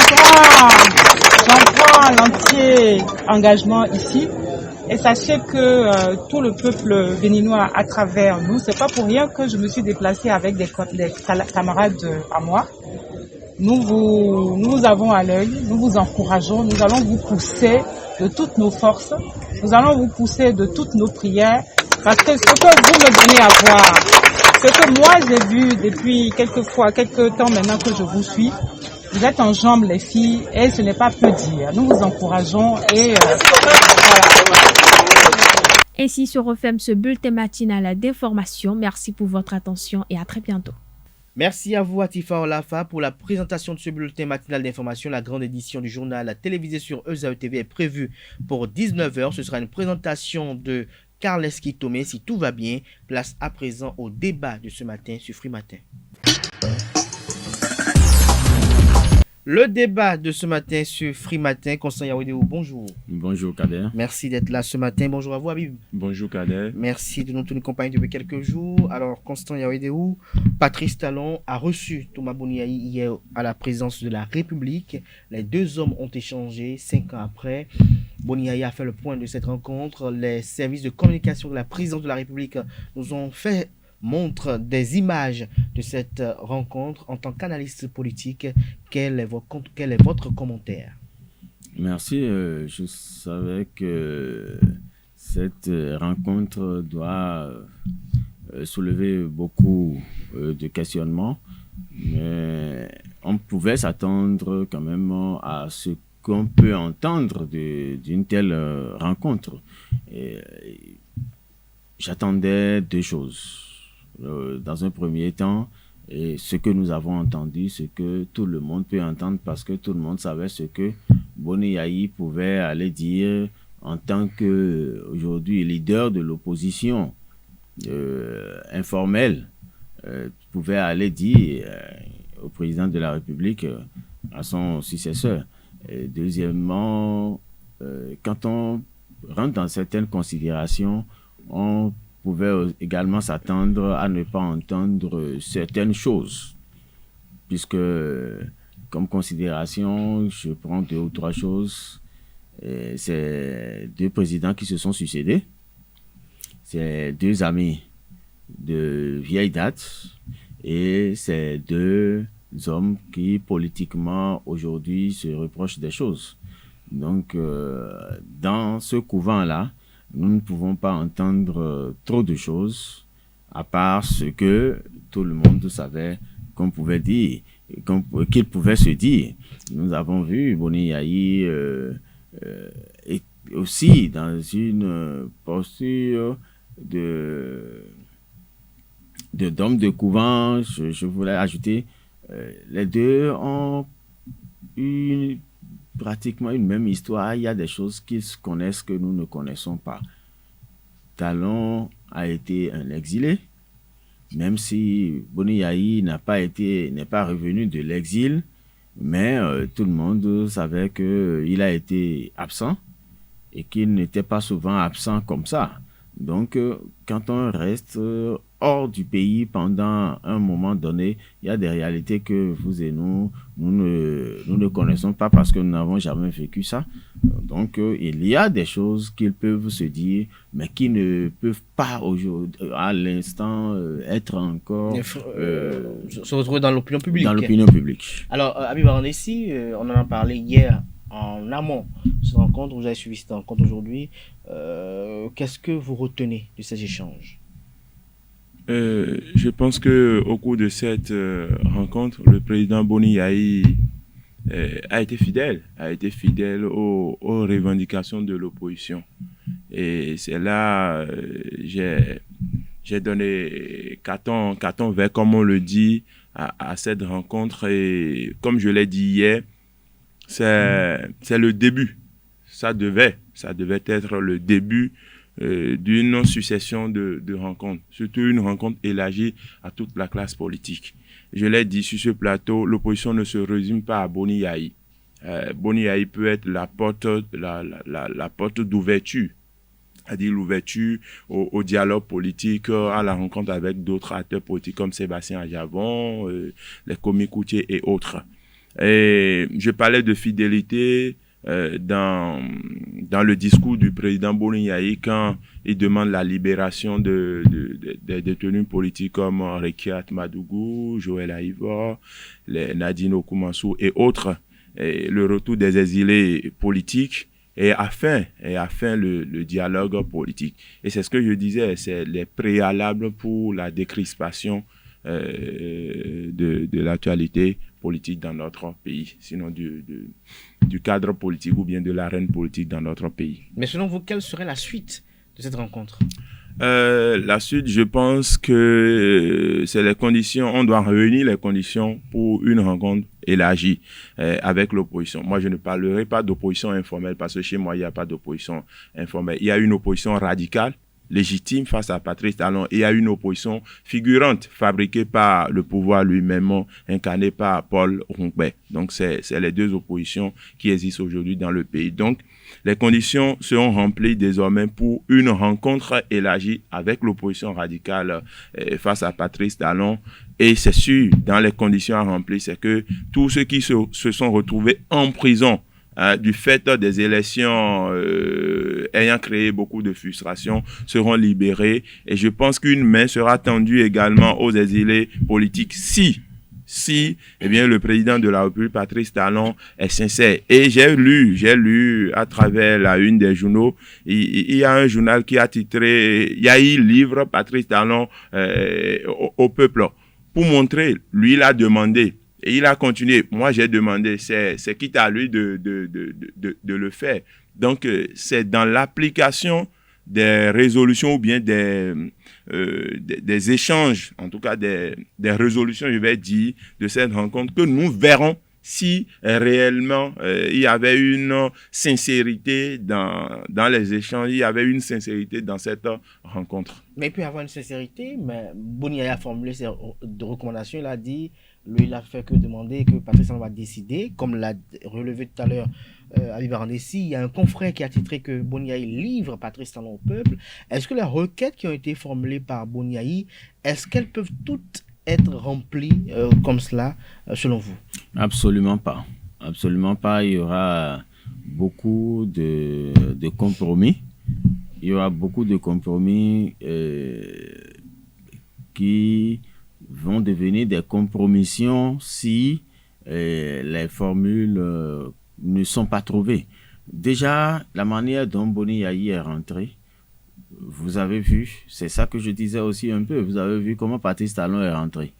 prends l'entier engagement ici Et sachez que tout le peuple béninois à travers nous, c'est pas pour rien que je me suis déplacée avec des camarades à moi. Nous vous avons à l'œil, nous vous encourageons, nous allons vous pousser de toutes nos forces, nous allons vous pousser de toutes nos prières, parce que ce que vous me donnez à voir, ce que moi j'ai vu depuis quelques temps maintenant que je vous suis, vous êtes en jambes les filles et ce n'est pas peu dire. Nous vous encourageons et voilà. Ainsi se referme ce bulletin matinal d'information. Merci pour votre attention et à très bientôt. Merci à vous, Atifa Olafa, pour la présentation de ce bulletin matinal d'information. La grande édition du journal télévisé sur ESAE TV est prévue pour 19h. Ce sera une présentation de Carles Kitome. Si tout va bien, place à présent au débat de ce matin sur Free Matin. Le débat de ce matin sur Free Matin, Constant Yaouidéou, bonjour. Bonjour Kader. Merci d'être là ce matin. Bonjour à vous, Habib. Bonjour Kader. Merci de nous tenir compagnie depuis quelques jours. Alors, Constant Yaouidéou, Patrice Talon a reçu Thomas Boniaï hier à la présidence de la République. Les deux hommes ont échangé 5 ans après. Boniaï a fait le point de cette rencontre. Les services de communication de la présidence de la République nous ont fait montre des images de cette rencontre. En tant qu'analyste politique, quel est votre commentaire? Merci. Je savais que cette rencontre doit soulever beaucoup de questionnements, mais on pouvait s'attendre quand même à ce qu'on peut entendre d'une telle rencontre. J'attendais deux choses. Dans un premier temps, et ce que nous avons entendu, ce que tout le monde peut entendre, parce que tout le monde savait ce que Boniaï pouvait aller dire en tant que aujourd'hui leader de l'opposition informelle, pouvait aller dire au président de la République, à son successeur. Et deuxièmement, quand on rentre dans certaines considérations, on pouvait également s'attendre à ne pas entendre certaines choses, puisque comme considération, je prends 2 ou 3 choses. C'est 2 présidents qui se sont succédés, c'est 2 amis de vieille date, et c'est 2 hommes qui politiquement aujourd'hui se reprochent des choses. Donc dans ce couvent-là, nous ne pouvons pas entendre trop de choses, à part ce que tout le monde savait qu'on pouvait dire, qu'il pouvait se dire. Nous avons vu Boniaï aussi dans une posture d'homme de couvent. Je voulais ajouter, les deux ont eu pratiquement une même histoire. Il y a des choses qu'ils connaissent que nous ne connaissons pas. Talon a été un exilé, même si Boniaï n'est pas revenu de l'exil, mais tout le monde savait qu'il a été absent et qu'il n'était pas souvent absent comme ça. Donc, quand on reste hors du pays pendant un moment donné, il y a des réalités que vous et nous ne connaissons pas parce que nous n'avons jamais vécu ça. Donc, il y a des choses qu'ils peuvent se dire, mais qui ne peuvent pas aujourd'hui, à l'instant, être encore... se retrouver dans l'opinion publique. Dans l'opinion publique. Alors, Habib Arandessi, on en a parlé hier en amont de cette rencontre. Vous avez suivi cette rencontre aujourd'hui. Qu'est-ce que vous retenez de ces échanges? Je pense qu'au cours de cette rencontre, le président Boniaï a été fidèle aux revendications de l'opposition. Et c'est là, j'ai donné carton vert, comme on le dit, à cette rencontre. Et comme je l'ai dit hier, c'est le début. Ça devait être le début d'une succession de rencontres, surtout une rencontre élargie à toute la classe politique. Je l'ai dit sur ce plateau, l'opposition ne se résume pas à Boniaï. Boniaï peut être la porte d'ouverture, c'est-à-dire l'ouverture au dialogue politique, à la rencontre avec d'autres acteurs politiques comme Sébastien Ajavon, les Komi Koutié et autres. Et je parlais de fidélité. dans le discours du président Boni Yayi quand il demande la libération des détenus politiques comme Rekiat Madougou, Joël Aïvor, Nadine Okumansou et autres, et le retour des exilés politiques et afin le dialogue politique. Et c'est ce que je disais, c'est les préalables pour la décrispation de l'actualité politique dans notre pays, sinon du cadre politique ou bien de l'arène politique dans notre pays. Mais selon vous, quelle serait la suite de cette rencontre? La suite, je pense que c'est les conditions, on doit réunir les conditions pour une rencontre élargie avec l'opposition. Moi, je ne parlerai pas d'opposition informelle parce que chez moi, il n'y a pas d'opposition informelle. Il y a une opposition radicale, légitime face à Patrice Talon, et il y a une opposition figurante fabriquée par le pouvoir lui-même, incarnée par Paul Rompé. Donc, c'est les deux oppositions qui existent aujourd'hui dans le pays. Donc, les conditions seront remplies désormais pour une rencontre élargie avec l'opposition radicale face à Patrice Talon. Et c'est sûr, dans les conditions à remplir, c'est que tous ceux qui se sont retrouvés en prison du fait des élections ayant créé beaucoup de frustration seront libérés. Et je pense qu'une main sera tendue également aux exilés politiques si eh bien, le président de la République, Patrice Talon, est sincère. Et j'ai lu à travers la une des journaux, il y a un journal qui a titré « Yayi livre Patrice Talon au peuple » pour montrer, lui il a demandé, et il a continué. Moi, j'ai demandé, c'est quitte à lui de le faire. Donc, c'est dans l'application des résolutions ou bien des échanges, en tout cas des résolutions, je vais dire, de cette rencontre, que nous verrons si réellement il y avait une sincérité dans les échanges, il y avait une sincérité dans cette rencontre. Mais il peut y avoir une sincérité, mais Boni Yayi a formulé ses recommandations, il a dit, lui il a fait que demander que Patrice Talon va décider, comme l'a relevé tout à l'heure Habib Arandessi, il y a un confrère qui a titré que Boni Yayi livre Patrice Talon au peuple. Est-ce que les requêtes qui ont été formulées par Boni Yayi, est-ce qu'elles peuvent toutes être remplies comme cela, selon vous? Absolument pas. Absolument pas. Il y aura beaucoup de compromis. Il y aura beaucoup de compromis qui vont devenir des compromissions si les formules ne sont pas trouvées. Déjà, la manière dont Boni Yayi est rentré, vous avez vu, c'est ça que je disais aussi un peu, vous avez vu comment Patrice Talon est rentré.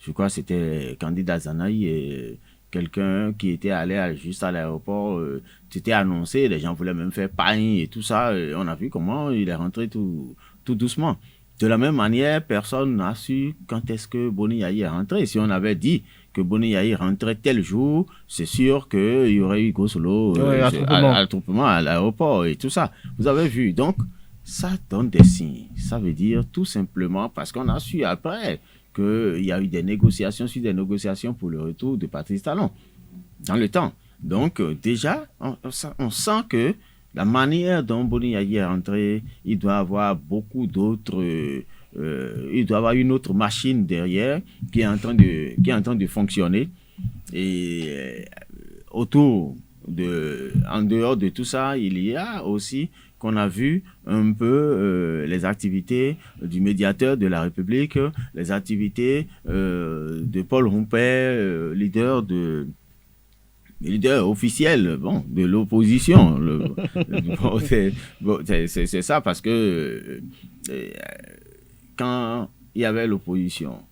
Je crois que c'était candidat Zanaï et quelqu'un qui était allé juste à l'aéroport, c'était annoncé, les gens voulaient même faire pain et tout ça, et on a vu comment il est rentré tout doucement. De la même manière, personne n'a su quand est-ce que Boni Yayi est rentré. Si on avait dit que Boni Yayi rentrait tel jour, c'est sûr qu'il y aurait eu Gosolo attroupement à l'aéroport et tout ça. Vous avez vu, donc ça donne des signes. Ça veut dire tout simplement, parce qu'on a su après qu'il y a eu des négociations sur des négociations pour le retour de Patrice Talon dans le temps. Donc déjà, on sent que la manière dont Boni Yayi est rentré, il doit avoir beaucoup d'autres... il doit avoir une autre machine derrière qui est en train de fonctionner. Et en dehors de tout ça, il y a aussi qu'on a vu un peu les activités du médiateur de la République, les activités de Paul Rompé, leader officiel de l'opposition. C'est ça, parce que quand il y avait l'opposition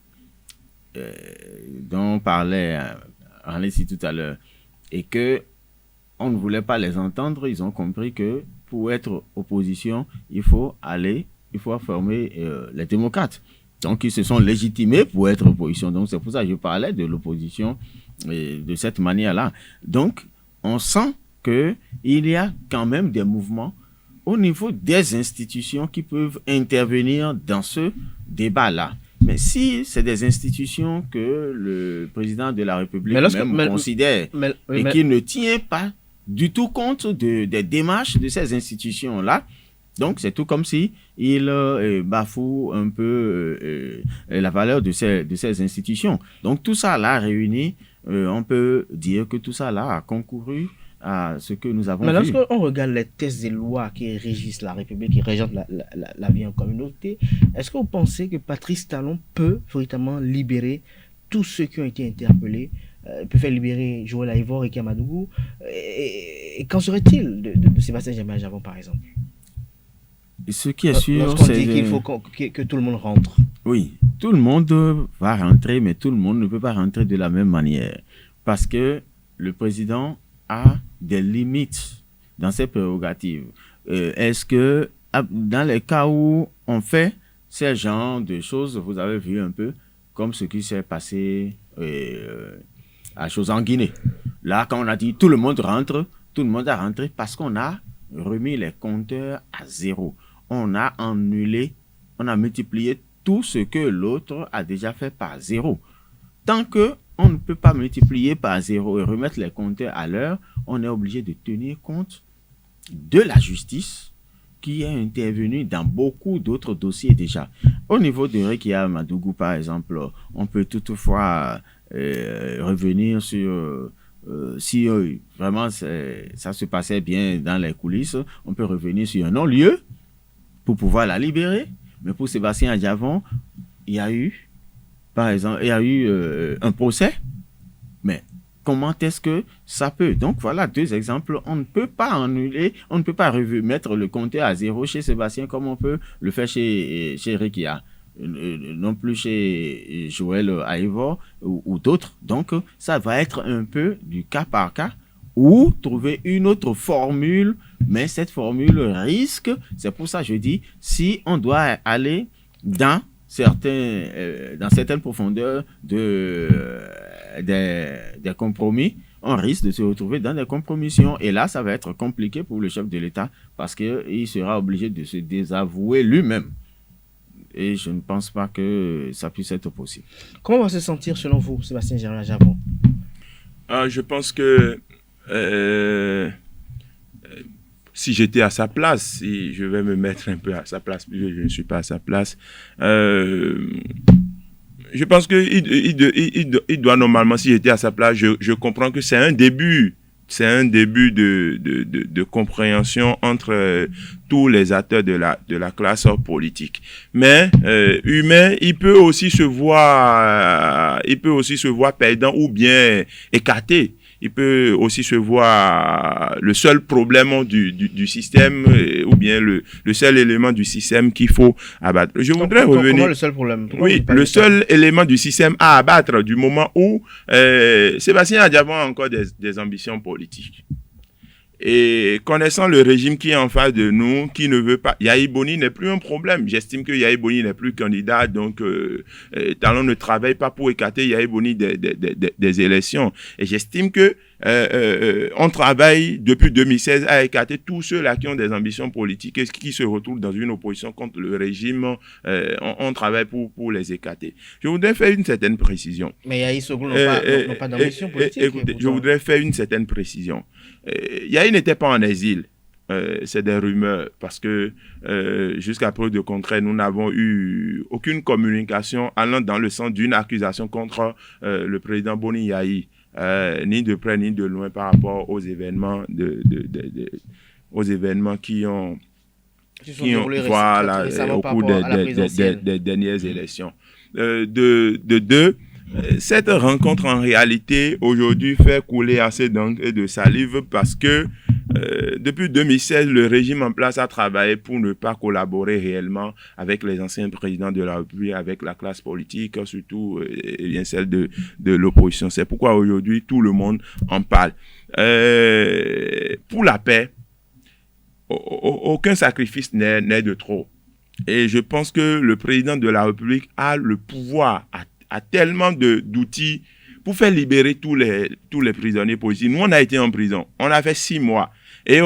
dont parlait Arnessi tout à l'heure, et que on ne voulait pas les entendre, ils ont compris que pour être opposition, il faut former les démocrates. Donc, ils se sont légitimés pour être opposition. Donc, c'est pour ça que je parlais de l'opposition de cette manière-là. Donc, on sent qu'il y a quand même des mouvements au niveau des institutions qui peuvent intervenir dans ce débat-là. Mais si c'est des institutions que le président de la République considère et qui ne tient pas du tout compte des démarches de ces institutions-là, donc c'est tout comme si il bafoue un peu la valeur de ces institutions. Donc tout ça là réuni, on peut dire que tout ça là a concouru à ce que nous avons Mais vu. lorsqu'on regarde les textes et lois qui régissent la République, qui régissent la vie en communauté, est-ce que vous pensez que Patrice Talon peut véritablement libérer tous ceux qui ont été interpellés, peut faire libérer Joël Aïvor et Kamadougou, et qu'en serait-il de Sébastien Djamil-Ajavon, par exemple? Ce qui est sûr, lorsqu'on c'est dit qu'il faut que tout le monde rentre. Oui, tout le monde va rentrer, mais tout le monde ne peut pas rentrer de la même manière. Parce que le président a des limites dans ses prérogatives. Est-ce que, dans les cas où on fait ce genre de choses, vous avez vu un peu, comme ce qui s'est passé à chose en Guinée. Là, quand on a dit tout le monde rentre, tout le monde a rentré parce qu'on a remis les compteurs à zéro. On a annulé, on a multiplié tout ce que l'autre a déjà fait par zéro. Tant qu'on ne peut pas multiplier par zéro et remettre les compteurs à l'heure, on est obligé de tenir compte de la justice qui est intervenue dans beaucoup d'autres dossiers déjà. Au niveau de Rekia Madougou, par exemple, on peut toutefois revenir sur... si vraiment ça se passait bien dans les coulisses, on peut revenir sur un non-lieu pour pouvoir la libérer. Mais pour Sébastien Adjavon, il y a eu, par exemple, un procès. Mais comment est-ce que ça peut? Donc voilà deux exemples. On ne peut pas annuler, on ne peut pas mettre le compteur à zéro chez Sébastien comme on peut le faire chez Rekia. Non plus chez Joël Aïvor ou d'autres. Donc, ça va être un peu du cas par cas ou trouver une autre formule, mais cette formule risque, c'est pour ça que je dis, si on doit aller dans certaines profondeurs des compromis, on risque de se retrouver dans des compromissions. Et là, ça va être compliqué pour le chef de l'État parce qu'il sera obligé de se désavouer lui-même. Et je ne pense pas que ça puisse être possible. Comment va se sentir selon vous, Sébastien Djamil-Ajavon? Je pense que si j'étais à sa place, si je vais me mettre un peu à sa place, puisque je ne suis pas à sa place, je pense qu'il doit normalement, si j'étais à sa place, je comprends que c'est un début. C'est un début de compréhension entre tous les acteurs de la classe politique. Mais humain, il peut aussi se voir perdant ou bien écarté. Il peut aussi se voir le seul problème du système ou bien le seul élément du système qu'il faut abattre. Je voudrais revenir. Comment le seul problème? Oui, le seul élément du système à abattre du moment où Sébastien Adjavon a encore des ambitions politiques. Et connaissant le régime qui est en face de nous, qui ne veut pas... Yahi Boni n'est plus un problème. J'estime que Yahi Boni n'est plus candidat, donc Talon ne travaille pas pour écarter Yahi Boni des élections. Et j'estime que on travaille depuis 2016 à écarter tous ceux-là qui ont des ambitions politiques et qui se retrouvent dans une opposition contre le régime. On travaille pour les écarter. Je voudrais faire une certaine précision. Mais Yahi Sogou n'ont pas d'ambition politique. Écoutez, je voudrais faire une certaine précision. Yahi n'était pas en exil. C'est des rumeurs parce que jusqu'à preuve de contraire, nous n'avons eu aucune communication allant dans le sens d'une accusation contre le président Boni Yahi, ni de près ni de loin par rapport aux événements aux événements qui ont voilà, au cours des dernières élections. Cette rencontre, en réalité, aujourd'hui, fait couler assez d'encre et de salive parce que depuis 2016, le régime en place a travaillé pour ne pas collaborer réellement avec les anciens présidents de la République, avec la classe politique, surtout bien celle de l'opposition. C'est pourquoi aujourd'hui, tout le monde en parle. Pour la paix, aucun sacrifice n'est de trop. Et je pense que le président de la République a le pouvoir, a tellement d'outils pour faire libérer tous les prisonniers politiques. Nous, on a été en prison. On a fait 6 mois. Et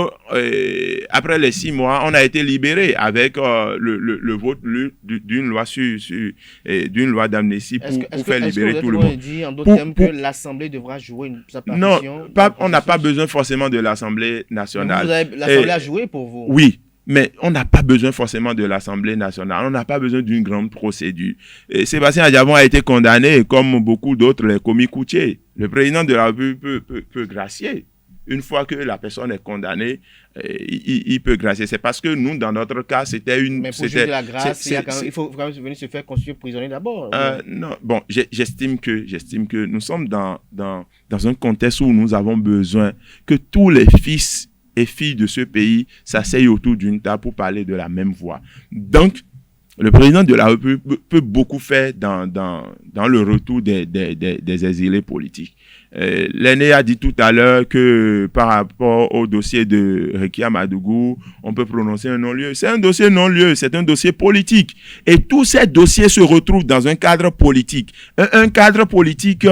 après les 6 mois, on a été libérés avec le vote d'une loi d'amnistie pour faire libérer tout le monde. Est-ce que vous dit en d'autres termes que l'Assemblée devra jouer sa partition? Non, on n'a pas besoin forcément de l'Assemblée nationale. L'Assemblée a joué pour vous? Oui. Mais on n'a pas besoin forcément de l'Assemblée nationale. On n'a pas besoin d'une grande procédure. Et Sébastien Adjavon a été condamné, comme beaucoup d'autres, les commis coutiers. Le président de la République peut gracier. une fois que la personne est condamnée, il peut gracier. C'est parce que nous, dans notre cas, c'était une... Mais pour juger de la grâce, il faut quand même venir se faire constituer prisonnier d'abord. Non, bon, j'estime que nous sommes dans un contexte où nous avons besoin que tous les fils et filles de ce pays s'asseyent autour d'une table pour parler de la même voix. Donc, le président de la République peut beaucoup faire dans le retour des exilés politiques. L'aîné a dit tout à l'heure que par rapport au dossier de Rekia Madougou, on peut prononcer un non-lieu. C'est un dossier non-lieu, c'est un dossier politique. Et tous ces dossiers se retrouvent dans un cadre politique. Un cadre politique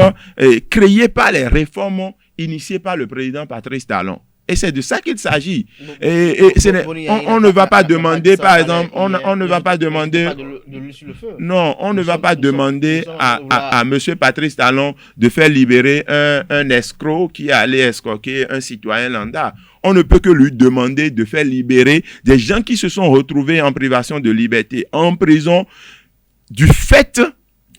créé par les réformes initiées par le président Patrice Talon. Et c'est de ça qu'il s'agit. On ne va pas demander, par exemple, on ne va pas demander... Non, on ne va pas demander à M. Patrice Talon de faire libérer un escroc qui est allé escroquer un citoyen lambda. On ne peut que lui demander de faire libérer des gens qui se sont retrouvés en privation de liberté, en prison, du fait...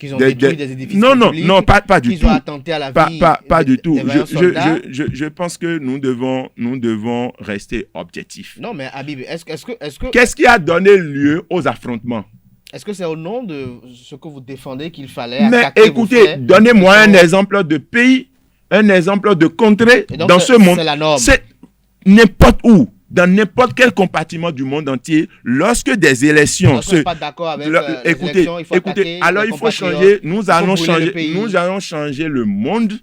Qu'ils ont détruit des édifices publics, non, pas du tout. Qu'ils ont attenté à la vie pas du tout. Je pense que nous devons rester objectifs. Non, mais Habib, est-ce que... Qu'est-ce qui a donné lieu aux affrontements? Est-ce que c'est au nom de ce que vous défendez qu'il fallait... Mais écoutez, donnez-moi un exemple de pays, un exemple de contrée dans ce monde. C'est la norme. C'est n'importe où. Dans n'importe quel compartiment du monde entier, lorsque des élections pas d'accord avec écoutez, alors il faut changer, nous allons changer le monde,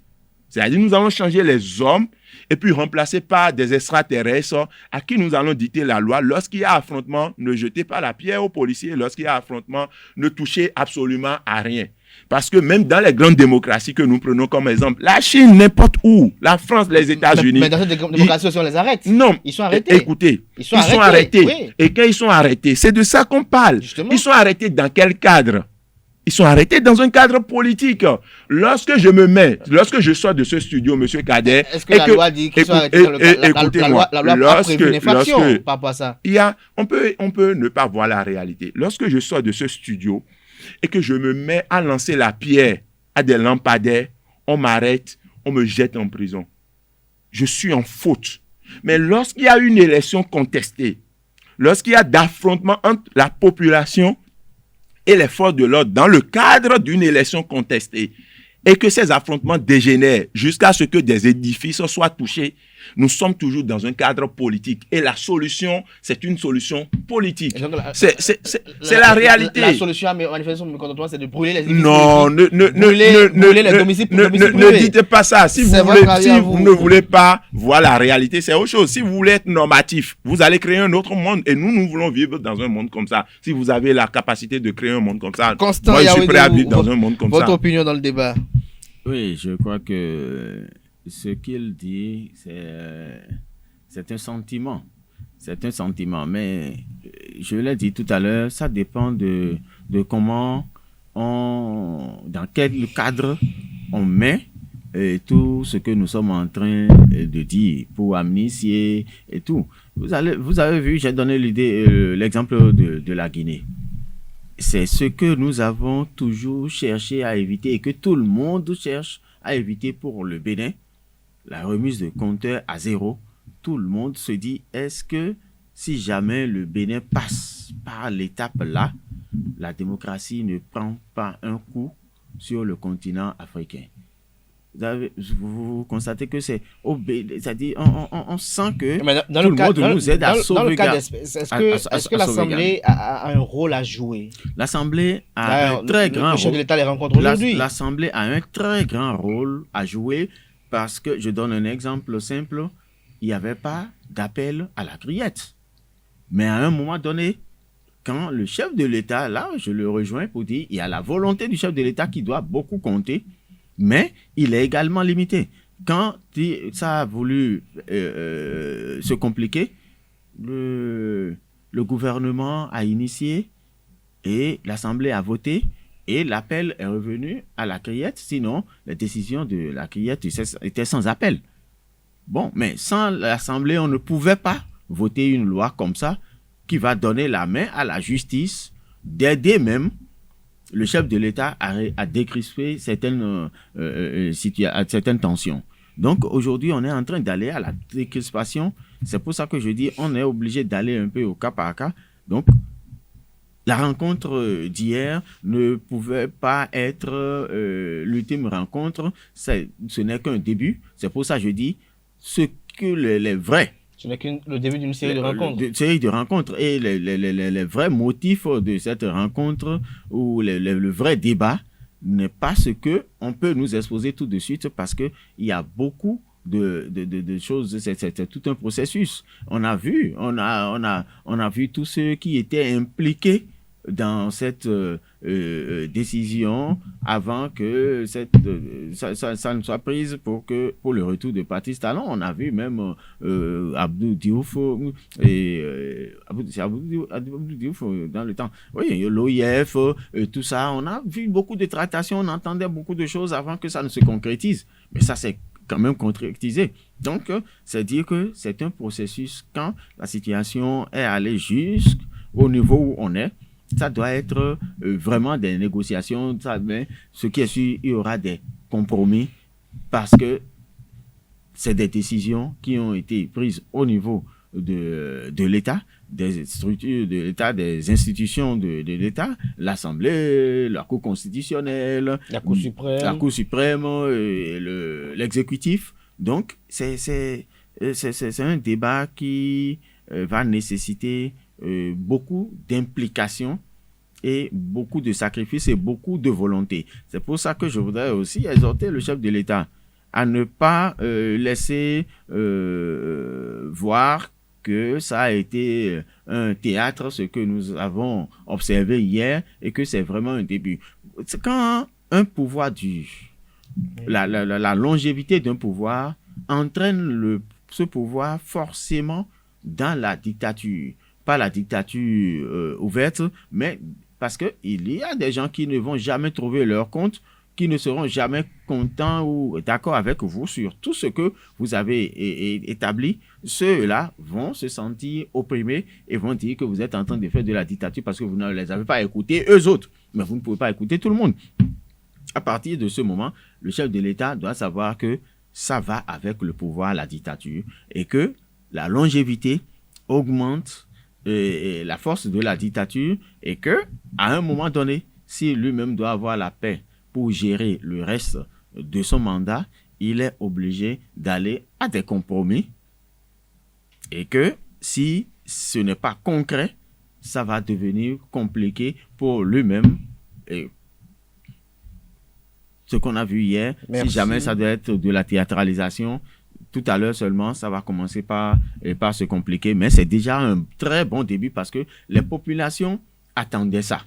c'est-à-dire nous allons changer les hommes et puis remplacer par des extraterrestres à qui nous allons dicter la loi. Lorsqu'il y a affrontement, ne jetez pas la pierre aux policiers. Lorsqu'il y a affrontement, ne touchez absolument à rien. Parce que même dans les grandes démocraties que nous prenons comme exemple, la Chine, n'importe où, la France, les États-Unis... Mais dans cette démocratie aussi, on les arrête. Non. Ils sont arrêtés. Écoutez, ils sont arrêtés. Oui. Et quand ils sont arrêtés, c'est de ça qu'on parle. Justement. Ils sont arrêtés dans quel cadre? Ils sont arrêtés dans un cadre politique. Lorsque je sors de ce studio, M. Kader... Est-ce que la loi dit qu'ils sont arrêtés dans la loi a prévu une infraction par rapport à ça? On peut ne pas voir la réalité. Lorsque je sors de ce studio et que je me mets à lancer la pierre à des lampadaires, on m'arrête, on me jette en prison. Je suis en faute. Mais lorsqu'il y a une élection contestée, lorsqu'il y a d'affrontement entre la population et les forces de l'ordre dans le cadre d'une élection contestée, et que ces affrontements dégénèrent jusqu'à ce que des édifices soient touchés, nous sommes toujours dans un cadre politique. Et la solution, c'est une solution politique. C'est la réalité. La solution à manifester son mécontentement, c'est de brûler les édifices. Non, brûler les domiciles ne dites pas ça. Si vous ne voulez pas voir la réalité, c'est autre chose. Si vous voulez être normatif, vous allez créer un autre monde. Et nous voulons vivre dans un monde comme ça. Si vous avez la capacité de créer un monde comme ça, Constant, moi, je suis prêt à vivre dans un monde comme ça. Votre opinion dans le débat? Oui, je crois que ce qu'il dit, c'est un sentiment. C'est un sentiment. Mais je l'ai dit tout à l'heure, ça dépend de comment dans quel cadre on met tout ce que nous sommes en train de dire pour amnistier et tout. Vous avez vu, j'ai donné l'exemple de la Guinée. C'est ce que nous avons toujours cherché à éviter et que tout le monde cherche à éviter pour le Bénin. La remise de compteur à zéro. Tout le monde se dit, est-ce que si jamais le Bénin passe par l'étape là, la démocratie ne prend pas un coup sur le continent africain? Vous constatez que c'est c'est-à-dire on sent que tout le monde nous aide à sauvegarder. Est-ce que l'Assemblée a un rôle à jouer? L'Assemblée a un très grand rôle. Le chef de l'État les rencontre aujourd'hui. L'Assemblée a un très grand rôle à jouer parce que, je donne un exemple simple, il n'y avait pas d'appel à la criette. Mais à un moment donné, quand le chef de l'État, là, je le rejoins pour dire, il y a la volonté du chef de l'État qui doit beaucoup compter, mais il est également limité. Quand ça a voulu se compliquer, le gouvernement a initié et l'Assemblée a voté et l'appel est revenu à la criette. Sinon, la décision de la criette était sans appel. Bon, mais sans l'Assemblée, on ne pouvait pas voter une loi comme ça qui va donner la main à la justice d'aider même le chef de l'État à décrisper certaines tensions. Donc aujourd'hui, on est en train d'aller à la décrispation. C'est pour ça que je dis on est obligé d'aller un peu au cas par cas. Donc, la rencontre d'hier ne pouvait pas être l'ultime rencontre. Ce n'est qu'un début. C'est pour ça que je dis ce que les vrais... Ce n'est que le début d'une série de rencontres. Une série de rencontres. Et les vrais motifs de cette rencontre ou le vrai débat n'est pas ce qu'on peut nous exposer tout de suite parce qu'il y a beaucoup de choses. C'est tout un processus. On a vu tous ceux qui étaient impliqués dans cette décision avant que ça ne soit prise pour le retour de Patrice Talon. On a vu même Abdou Diouf et Abdou Diouf dans le temps. Oui, l'OIF, tout ça. On a vu beaucoup de tractations, on entendait beaucoup de choses avant que ça ne se concrétise. Mais ça, c'est quand même concrétisé. Donc, c'est dire que c'est un processus quand la situation est allée jusqu'au niveau où on est. Ça doit être vraiment des négociations. Mais ce qui est sûr, il y aura des compromis parce que c'est des décisions qui ont été prises au niveau de l'État, des structures de l'État, des institutions de l'État, l'Assemblée, la Cour constitutionnelle, la Cour suprême, l'exécutif. Donc, c'est un débat qui va nécessiter beaucoup d'implications et beaucoup de sacrifices et beaucoup de volonté. C'est pour ça que je voudrais aussi exhorter le chef de l'État à ne pas laisser voir que ça a été un théâtre, ce que nous avons observé hier, et que c'est vraiment un début. C'est quand un pouvoir dure, la longévité d'un pouvoir entraîne ce pouvoir forcément dans la dictature. Pas la dictature ouverte, mais parce qu'il y a des gens qui ne vont jamais trouver leur compte, qui ne seront jamais contents ou d'accord avec vous sur tout ce que vous avez établi. Ceux-là vont se sentir opprimés et vont dire que vous êtes en train de faire de la dictature parce que vous ne les avez pas écoutés, eux autres. Mais vous ne pouvez pas écouter tout le monde. À partir de ce moment, le chef de l'État doit savoir que ça va avec le pouvoir, la dictature, et que la longévité augmente la force de la dictature et que, à un moment donné, si lui-même doit avoir la paix pour gérer le reste de son mandat, il est obligé d'aller à des compromis et que si ce n'est pas concret, ça va devenir compliqué pour lui-même. Et ce qu'on a vu hier, si jamais ça doit être de la théâtralisation, tout à l'heure seulement, ça va commencer par se compliquer, mais c'est déjà un très bon début parce que les populations attendaient ça.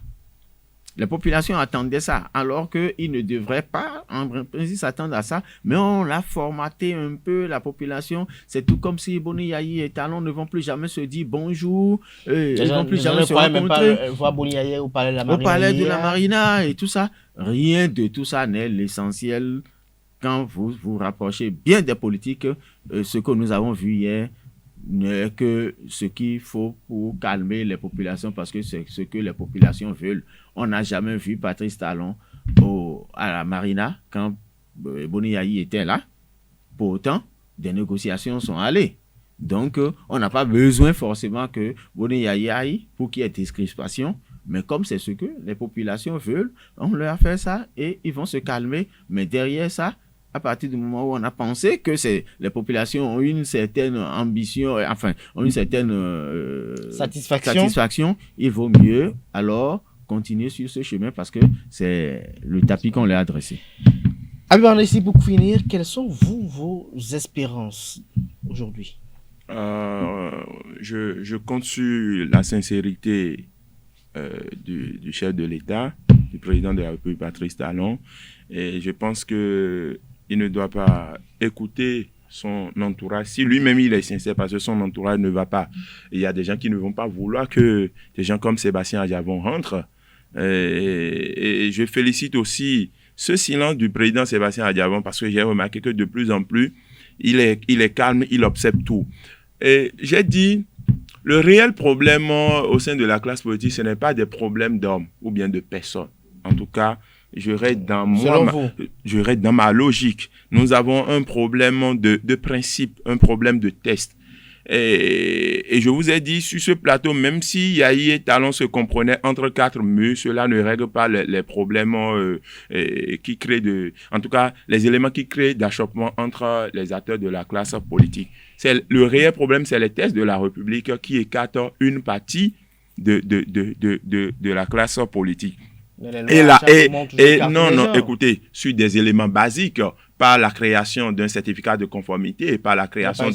Les populations attendaient ça, alors qu'ils ne devraient pas, en principe, s'attendre à ça, mais on l'a formaté un peu, la population. C'est tout comme si Boni Yayi et Talon ne vont plus jamais se dire bonjour, ils ne vont plus jamais se rencontrer. Même pas voir Boni Yayi au palais de la Marina. Au palais de la Marina et tout ça. Rien de tout ça n'est l'essentiel. Quand vous vous rapprochez bien des politiques, ce que nous avons vu hier n'est que ce qu'il faut pour calmer les populations parce que c'est ce que les populations veulent. On n'a jamais vu Patrice Talon à la Marina quand Boni Yayi était là. Pour autant, des négociations sont allées. Donc, on n'a pas besoin forcément que Boni Yayi aille pour qu'il y ait des crispations. Mais comme c'est ce que les populations veulent, on leur fait ça et ils vont se calmer. Mais derrière ça, à partir du moment où on a pensé que les populations ont une certaine ambition, enfin, ont une certaine satisfaction, il vaut mieux alors continuer sur ce chemin parce que c'est le tapis qu'on leur a dressé. Habib ici pour finir, quelles sont vos espérances aujourd'hui? Je compte sur la sincérité du chef de l'État, du président de la République, Patrice Talon, et je pense que il ne doit pas écouter son entourage. Si lui-même il est sincère parce que son entourage ne va pas, il y a des gens qui ne vont pas vouloir que des gens comme Sébastien Adjavon rentrent. Et je félicite aussi ce silence du président Sébastien Adjavon parce que j'ai remarqué que de plus en plus, il est calme, il observe tout. Et j'ai dit, le réel problème au sein de la classe politique, ce n'est pas des problèmes d'hommes ou bien de personnes. En tout cas, J'aurais dans ma logique. Nous avons un problème de principe, un problème de test. Et je vous ai dit, sur ce plateau, même si Yayi et Talon se comprenaient entre quatre murs, cela ne règle pas les problèmes qui créent en tout cas, les éléments qui créent d'achoppement entre les acteurs de la classe politique. Le réel problème, c'est les tests de la République qui écartent une partie de la classe politique. Écoutez, sur des éléments basiques, par la création d'un certificat de conformité et par la création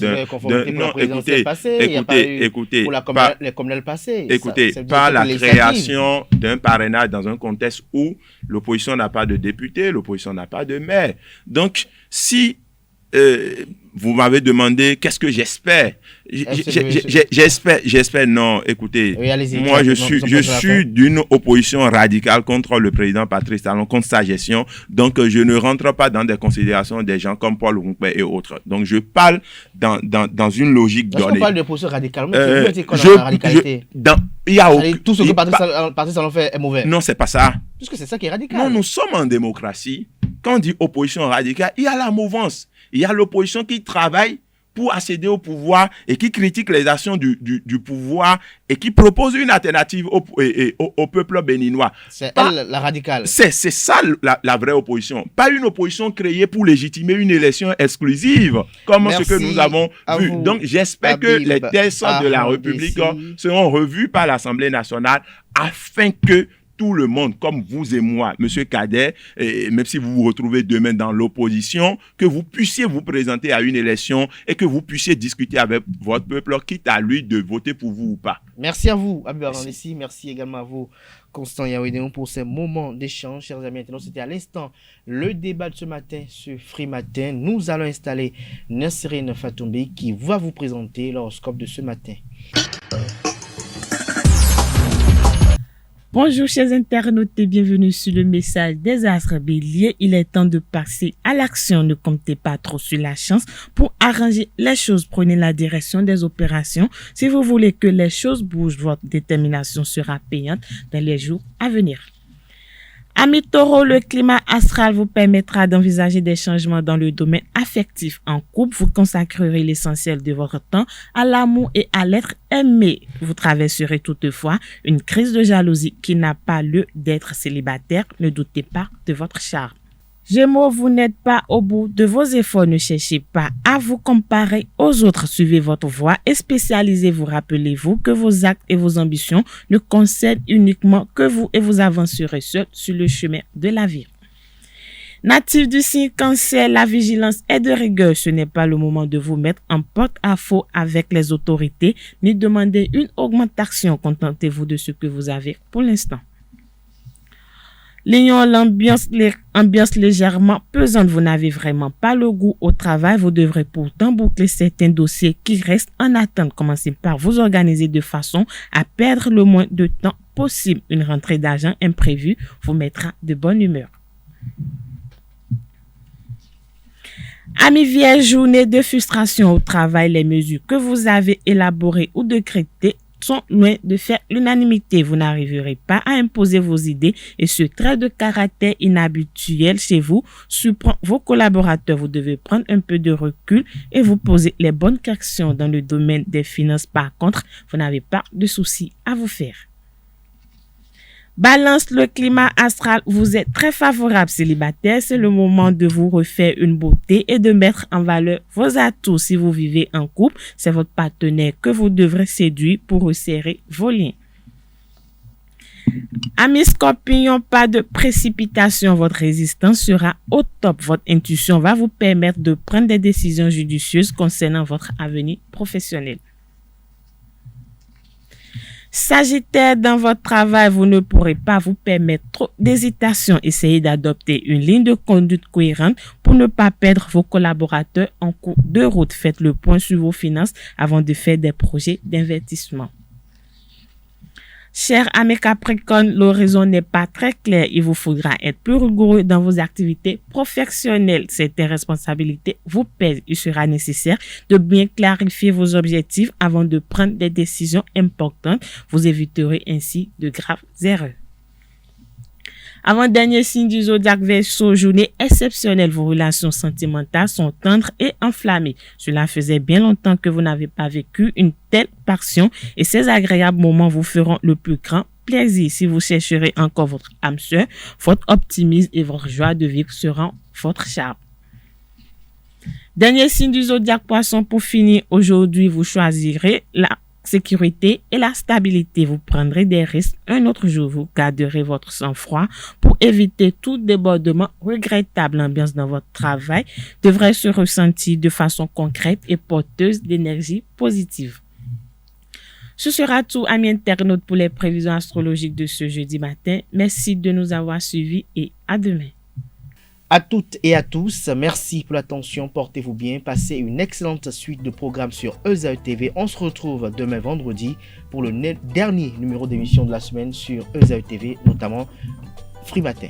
par la création d'un parrainage dans un contexte où l'opposition n'a pas de député, l'opposition n'a pas de maire. Donc, si vous m'avez demandé qu'est-ce que j'espère. J'espère non. Écoutez, moi je suis d'une opposition radicale contre le président Patrice Talon, contre sa gestion. Donc je ne rentre pas dans des considérations des gens comme Paul Oungbe et autres. Donc je parle dans une logique donnée. On parle d'opposition radicale. Mais tu veux la radicalité. Tout ce que Patrice Talon fait est mauvais. Non, c'est pas ça. Puisque c'est ça qui est radical. Non, nous sommes en démocratie. Quand on dit opposition radicale, il y a la mouvance. Il y a l'opposition qui travaille pour accéder au pouvoir et qui critique les actions du pouvoir et qui propose une alternative au peuple béninois. C'est elle, la radicale. C'est ça la vraie opposition. Pas une opposition créée pour légitimer une élection exclusive, comme ce que nous avons vu. Donc j'espère que les tests de la République seront revus par l'Assemblée nationale afin que tout le monde, comme vous et moi, Monsieur Kader, et même si vous vous retrouvez demain dans l'opposition, que vous puissiez vous présenter à une élection et que vous puissiez discuter avec votre peuple, quitte à lui de voter pour vous ou pas. Merci à vous, Abib Arandessi. Merci également à vous, Constant Yaouidéon, pour ces moments d'échange. Chers amis internautes, c'était à l'instant le débat de ce matin, ce Free Matin. Nous allons installer Nasserine Fatoumbi qui va vous présenter l'horoscope de ce matin. Bonjour chers internautes et bienvenue sur le message des astres béliers. Il est temps de passer à l'action. Ne comptez pas trop sur la chance pour arranger les choses. Prenez la direction des opérations. Si vous voulez que les choses bougent, votre détermination sera payante dans les jours à venir. Amis taureaux, le climat astral vous permettra d'envisager des changements dans le domaine affectif. En couple, vous consacrerez l'essentiel de votre temps à l'amour et à l'être aimé. Vous traverserez toutefois une crise de jalousie qui n'a pas lieu d'être célibataire. Ne doutez pas de votre charme. Gémeaux, vous n'êtes pas au bout de vos efforts. Ne cherchez pas à vous comparer aux autres. Suivez votre voie et spécialisez-vous. Rappelez-vous que vos actes et vos ambitions ne concernent uniquement que vous et vous avancerez seul sur le chemin de la vie. Natif du signe Cancer, la vigilance est de rigueur. Ce n'est pas le moment de vous mettre en porte-à-faux avec les autorités ni demander une augmentation. Contentez-vous de ce que vous avez pour l'instant. Lion, l'ambiance légèrement pesante. Vous n'avez vraiment pas le goût au travail. Vous devrez pourtant boucler certains dossiers qui restent en attente. Commencez par vous organiser de façon à perdre le moins de temps possible. Une rentrée d'argent imprévue vous mettra de bonne humeur. Amis Vierge, journée de frustration au travail. Les mesures que vous avez élaborées ou décrétées sont loin de faire l'unanimité. Vous n'arriverez pas à imposer vos idées et ce trait de caractère inhabituel chez vous surprend vos collaborateurs. Vous devez prendre un peu de recul et vous poser les bonnes questions. Dans le domaine des finances, par contre, vous n'avez pas de soucis à vous faire. Balance, le climat astral vous est très favorable. Célibataire, c'est le moment de vous refaire une beauté et de mettre en valeur vos atouts. Si vous vivez en couple, c'est votre partenaire que vous devrez séduire pour resserrer vos liens. Amis Scorpion, pas de précipitation. Votre résistance sera au top. Votre intuition va vous permettre de prendre des décisions judicieuses concernant votre avenir professionnel. Sagittaire, dans votre travail, vous ne pourrez pas vous permettre trop d'hésitation. Essayez d'adopter une ligne de conduite cohérente pour ne pas perdre vos collaborateurs en cours de route. Faites le point sur vos finances avant de faire des projets d'investissement. Chers amis Capricorne, l'horizon n'est pas très clair. Il vous faudra être plus rigoureux dans vos activités professionnelles. Certaines responsabilités vous pèsent. Il sera nécessaire de bien clarifier vos objectifs avant de prendre des décisions importantes. Vous éviterez ainsi de graves erreurs. Avant-dernier signe du zodiaque Verseau, journée exceptionnelle. Vos relations sentimentales sont tendres et enflammées. Cela faisait bien longtemps que vous n'avez pas vécu une telle passion et ces agréables moments vous feront le plus grand plaisir. Si vous chercherez encore votre âme sœur, votre optimisme et votre joie de vivre seront votre charme. Dernier signe du zodiaque Poisson, pour finir, aujourd'hui, vous choisirez la sécurité et la stabilité. Vous prendrez des risques. Un autre jour, vous garderez votre sang-froid pour éviter tout débordement regrettable. L'ambiance dans votre travail devrait se ressentir de façon concrète et porteuse d'énergie positive. Ce sera tout, amis internautes, pour les prévisions astrologiques de ce jeudi matin. Merci de nous avoir suivis et à demain. À toutes et à tous, merci pour l'attention, portez-vous bien, passez une excellente suite de programmes sur ESAE TV. On se retrouve demain vendredi pour le dernier numéro d'émission de la semaine sur ESAE TV, notamment Free Matin.